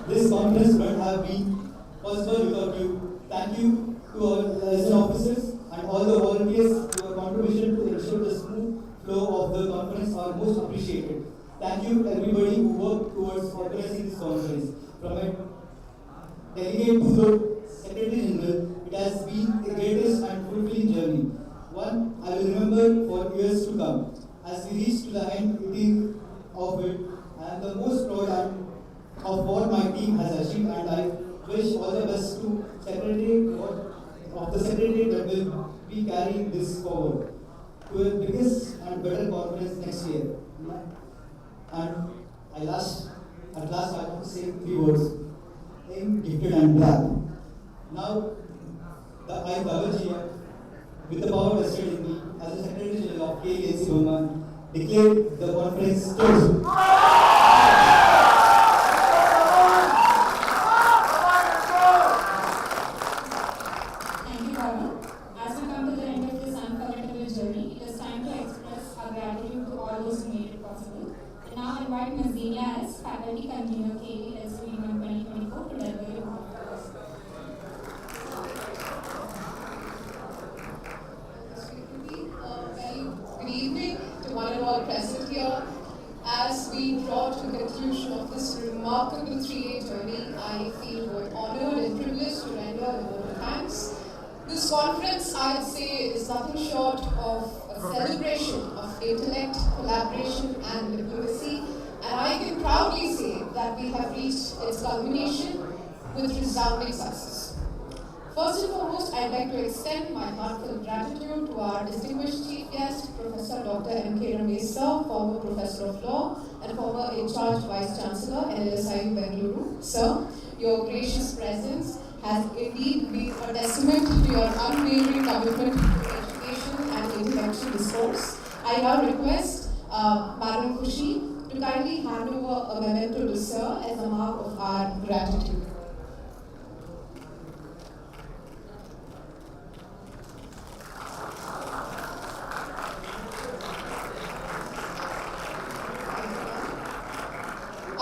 This conference would have been possible without you. Thank you to our liaison officers and all the volunteers. Your contribution to ensure the smooth flow of the conference are most appreciated. Thank you to everybody who worked towards organizing this conference. From a delegate to the Secretary General, it has been the greatest and fulfilling journey. One I will remember for years to come. As we reach to the end of it, I am the most proud of what my team has achieved, and I wish all the best to the Secretary that will be carrying this forward to a biggest and better conference next year. And at last I want to say 3 words: aim, gifted and black. Now I Gavaji, with the power vested in me as the Secretary General of KLELCB, declare the conference closed. As we come to the end of this unforgettable journey, it is time to express our gratitude to all those who made it possible. And now I invite Ms. Zinia as Faculty Convener KLELCB 2024 to deliver your conference. Good evening to one and all present here. As we draw to the conclusion of this remarkable 3-day journey, I feel both honored and privileged to render a vote of thanks. This conference, I would say, is nothing short of a celebration of intellect, collaboration, and diplomacy, and I can proudly say that we have reached its culmination with resounding success. First and foremost, I'd like to extend my heartfelt gratitude to our distinguished chief guest, Professor Dr. M.K. Ramesh Sir, former Professor of Law and former in-charge Vice Chancellor at LSIU Bengaluru. Sir, your gracious presence has indeed been a testament to your unwavering commitment to education and intellectual discourse. I now request Madam Khushi to kindly hand over a memento to Sir as a mark of our gratitude.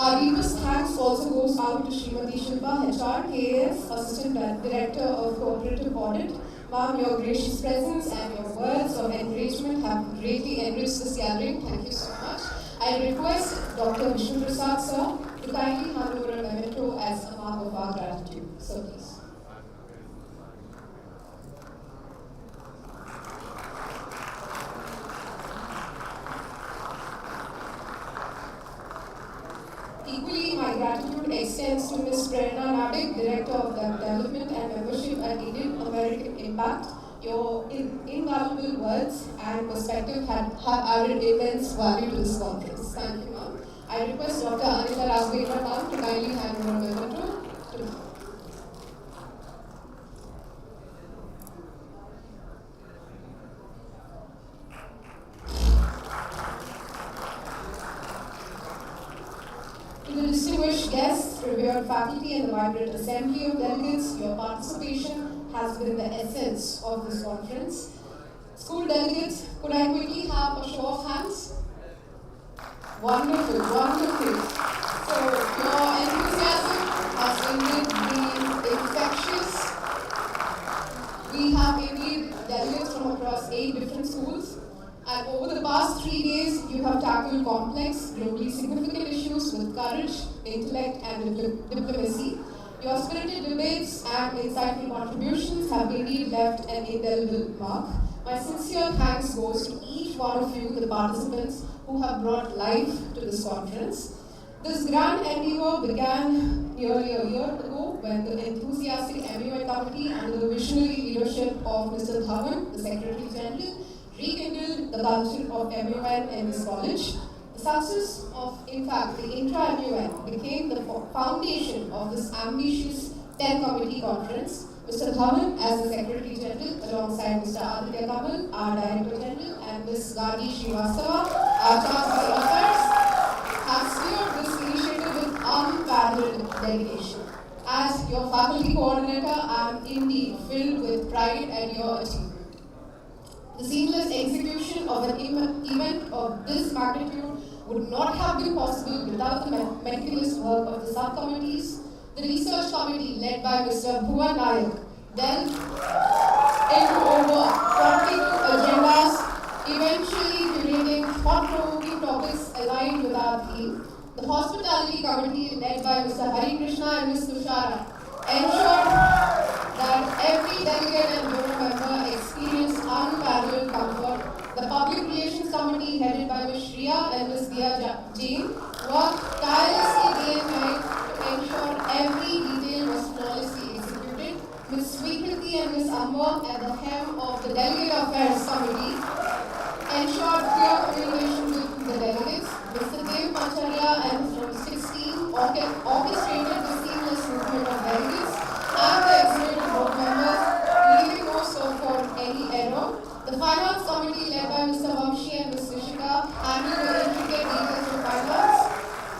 Our deepest thanks also goes out to Srimati Shilpa HR, KAS, Assistant Director of Cooperative Audit. Ma'am, your gracious presence and your words of encouragement have greatly enriched this gathering. Thank you so much. I request Dr. Vishnu Prasad Sir to kindly hand over a memento as a mark of our gratitude. So please. Equally, my gratitude extends to Ms. Prerna Nadik, Director of Development and Membership at Indian American Impact. Your invaluable words and perspective have added immense value to this conference. Thank you, ma'am. I request Dr. Anita Raghavendra ma'am to kindly hand over a memento to ma'am. To the distinguished guests, revered faculty, and the vibrant assembly of delegates, your participation has been the essence of this conference. School delegates, could I quickly have a show of hands? Wonderful, wonderful. So, your enthusiasm has indeed been infectious. We have indeed delegates from across 8 different schools. And over the past 3 days, you have tackled complex, globally significant issues with courage, intellect, and diplomacy. Your spirited debates and insightful contributions have indeed left an indelible mark. My sincere thanks goes to each one of you, the participants, who have brought life to this conference. This grand endeavor began nearly a year ago when the enthusiastic MUN committee, under the visionary leadership of Mr. Dhawan, the Secretary General, rekindled the culture of MUN in this college. The success of, in fact, the intra-MUN became the foundation of this ambitious 10-committee conference. Mr. Dhawan, as the Secretary General, alongside Mr. Aditya Kamal, our Director General, and Ms. Gandhi Srivastava, our Chancellor of Affairs, have steered this initiative with unparalleled dedication. As your faculty coordinator, I am indeed filled with pride at your achievement. The seamless execution of an event of this magnitude would not have been possible without the meticulous work of the subcommittees. The research committee, led by Mr. Bhuvan Nayak, delved into over 42 agendas, eventually curating thought-provoking topics aligned with our theme. The hospitality committee, led by Mr. Hari Krishna and Ms. Tushara, ensured that every delegate and board member experienced unparalleled comfort. The public relations committee, headed by Ms. Shriya and Ms. Dia Jain, worked tirelessly day and night to ensure every detail was flawlessly executed. Ms. Sweekriti and Ms. Amber, at the helm of the Delegate Affairs Committee, ensured clear communication with the delegates. Mr. Dev Pancharya and his 16 orchestrated the seamless movement of delegates and the executive board members, leaving no scope for any error. The finance committee, led by Mr. Vamshi and Ms. Rishika, handled the intricate details of finance.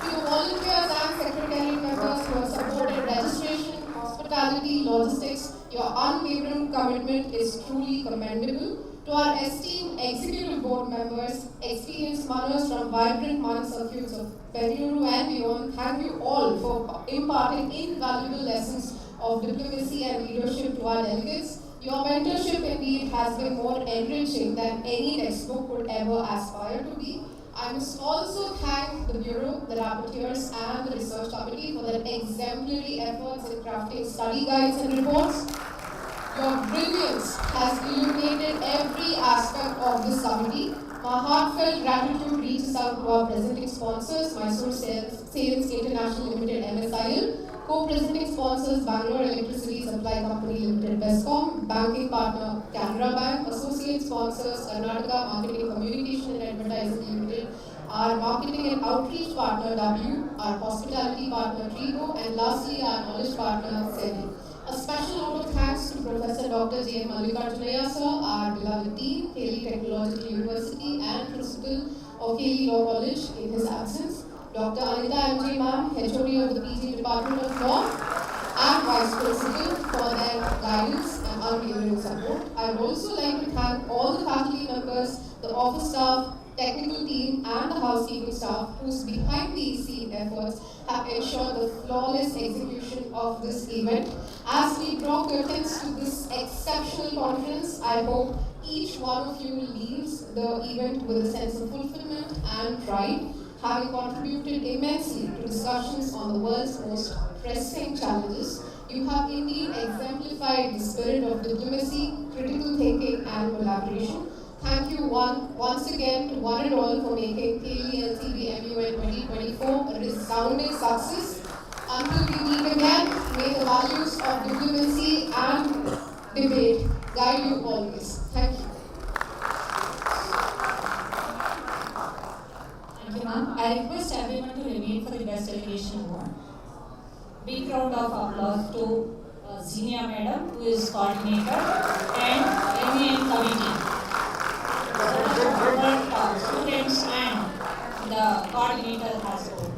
To the volunteers and secretariat members who have supported registration, hospitality, logistics, your unwavering commitment is truly commendable. To our esteemed executive board members, experienced runners from vibrant Mana circuits of Bengaluru and beyond, thank you all for imparting invaluable lessons of diplomacy and leadership to our delegates. Your mentorship indeed has been more enriching than any textbook could ever aspire to be. I must also thank the Bureau, the rapporteurs, and the research committee for their exemplary efforts in crafting study guides and reports. Your brilliance has illuminated every aspect of this committee. My heartfelt gratitude reaches out to our presenting sponsors, Mysore Sales International Limited, MSIL, Co-presenting sponsors Bangalore Electricity Supply Company Limited Bescom, banking partner Canara Bank, associate sponsors Karnataka Marketing Communication and Advertising Limited, our marketing and outreach partner W, our hospitality partner Trigo, and lastly our knowledge partner SEBI. A special note of thanks to Professor Dr. J. Mallikarjunaya sir, our beloved dean, KLE Technological University and principal of KLE Law College in his absence. Dr. Anita M.J. Ma'am, HOD of the PG Department of Law, and Vice Principal for their guidance and unwavering support. I would also like to thank all the faculty members, the office staff, technical team, and the housekeeping staff whose behind the scene efforts have ensured the flawless execution of this event. As we draw curtains to this exceptional conference, I hope each one of you leaves the event with a sense of fulfillment and pride, having contributed immensely to discussions on the world's most pressing challenges. You have indeed exemplified the spirit of diplomacy, critical thinking, and collaboration. Thank you once again to one and all for making KLELCB MUN 2024 a resounding success. Until we meet again, may the values of diplomacy and debate guide you always. Thank you. Thank you, ma'am. I request everyone to remain for the Best Delegation Award. Big round of applause to Senior Madam, who is coordinator, and MEN committee. Students and the coordinator as well.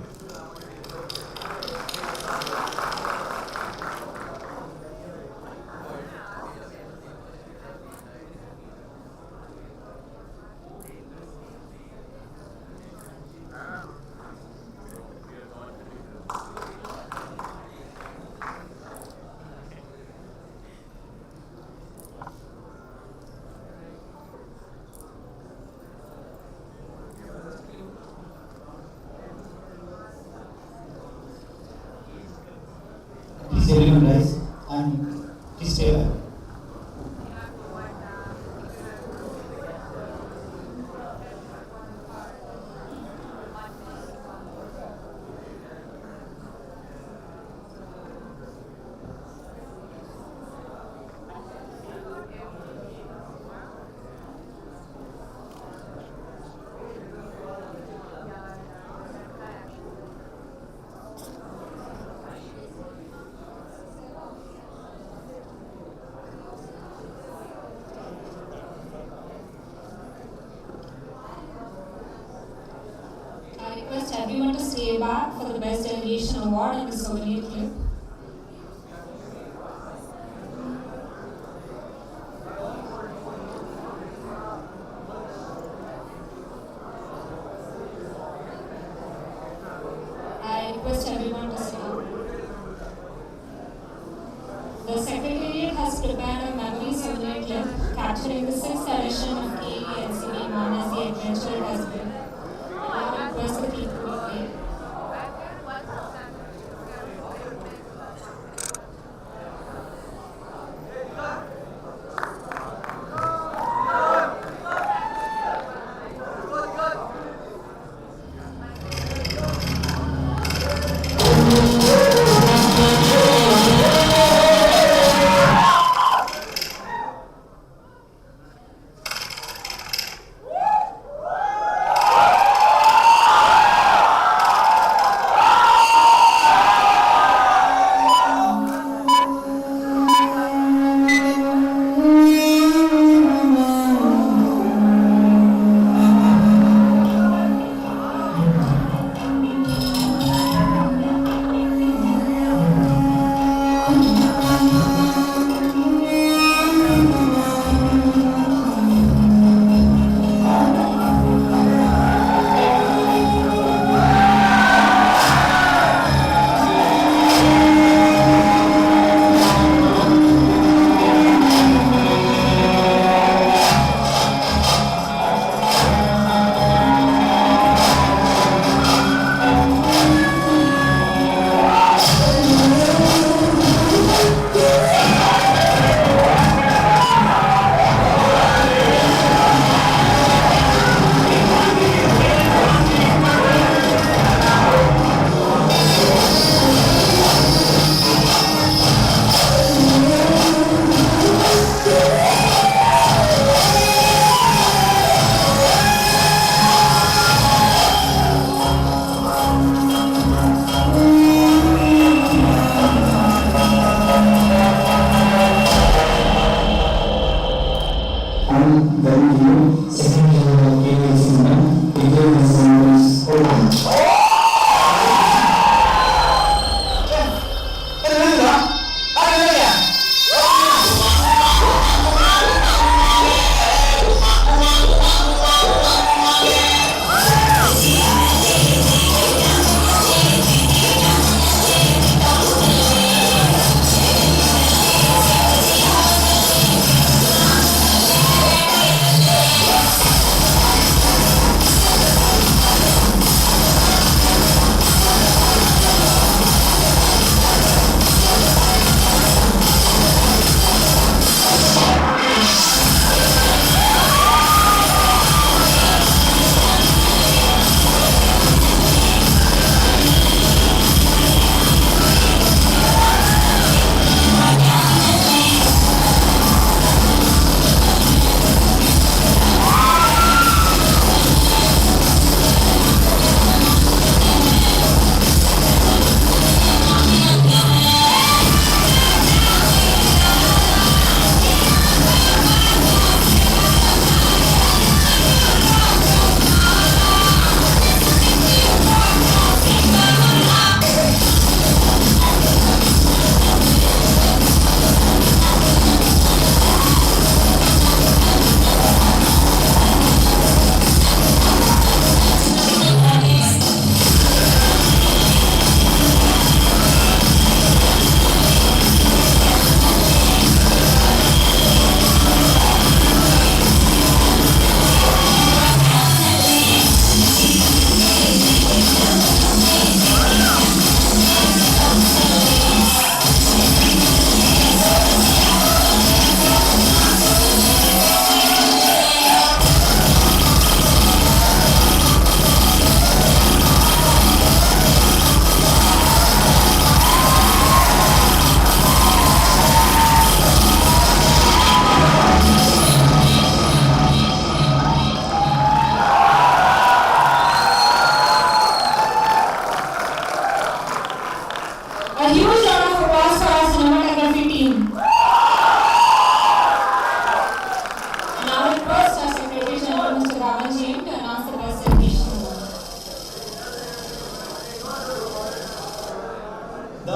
Please everyone rise and please stay back. I request everyone to stay back for the Best Delegation Award and the souvenir clip. I request everyone to stay. The Secretariat has prepared a memory souvenir clip capturing the 6th edition of KLELCB known as the Adventure Has Been. I request the clip to be played.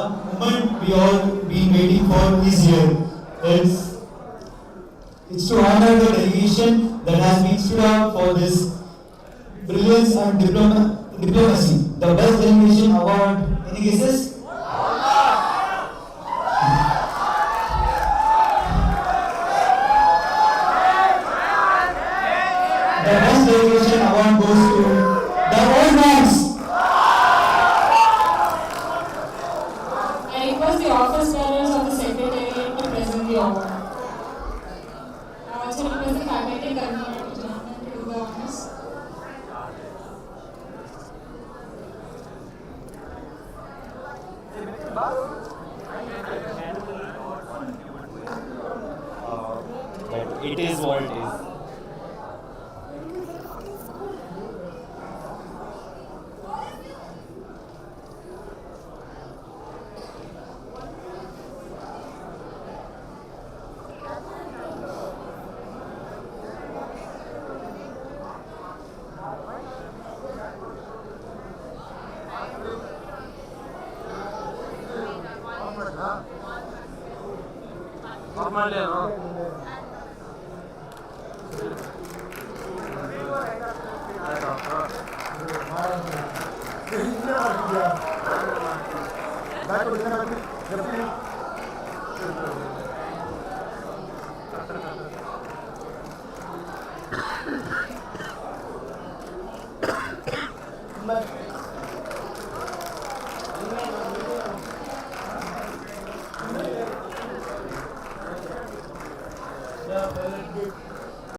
The moment we all been waiting for is here. It's to honor the delegation that has been stood out for this brilliance and diplomacy. The best delegation award. Any guesses? The best delegation award goes to the old ones. I request the office bearers of the Secretariat to present the award. I also request the faculty convener to join and to do the honors. But it is what it is. Back to the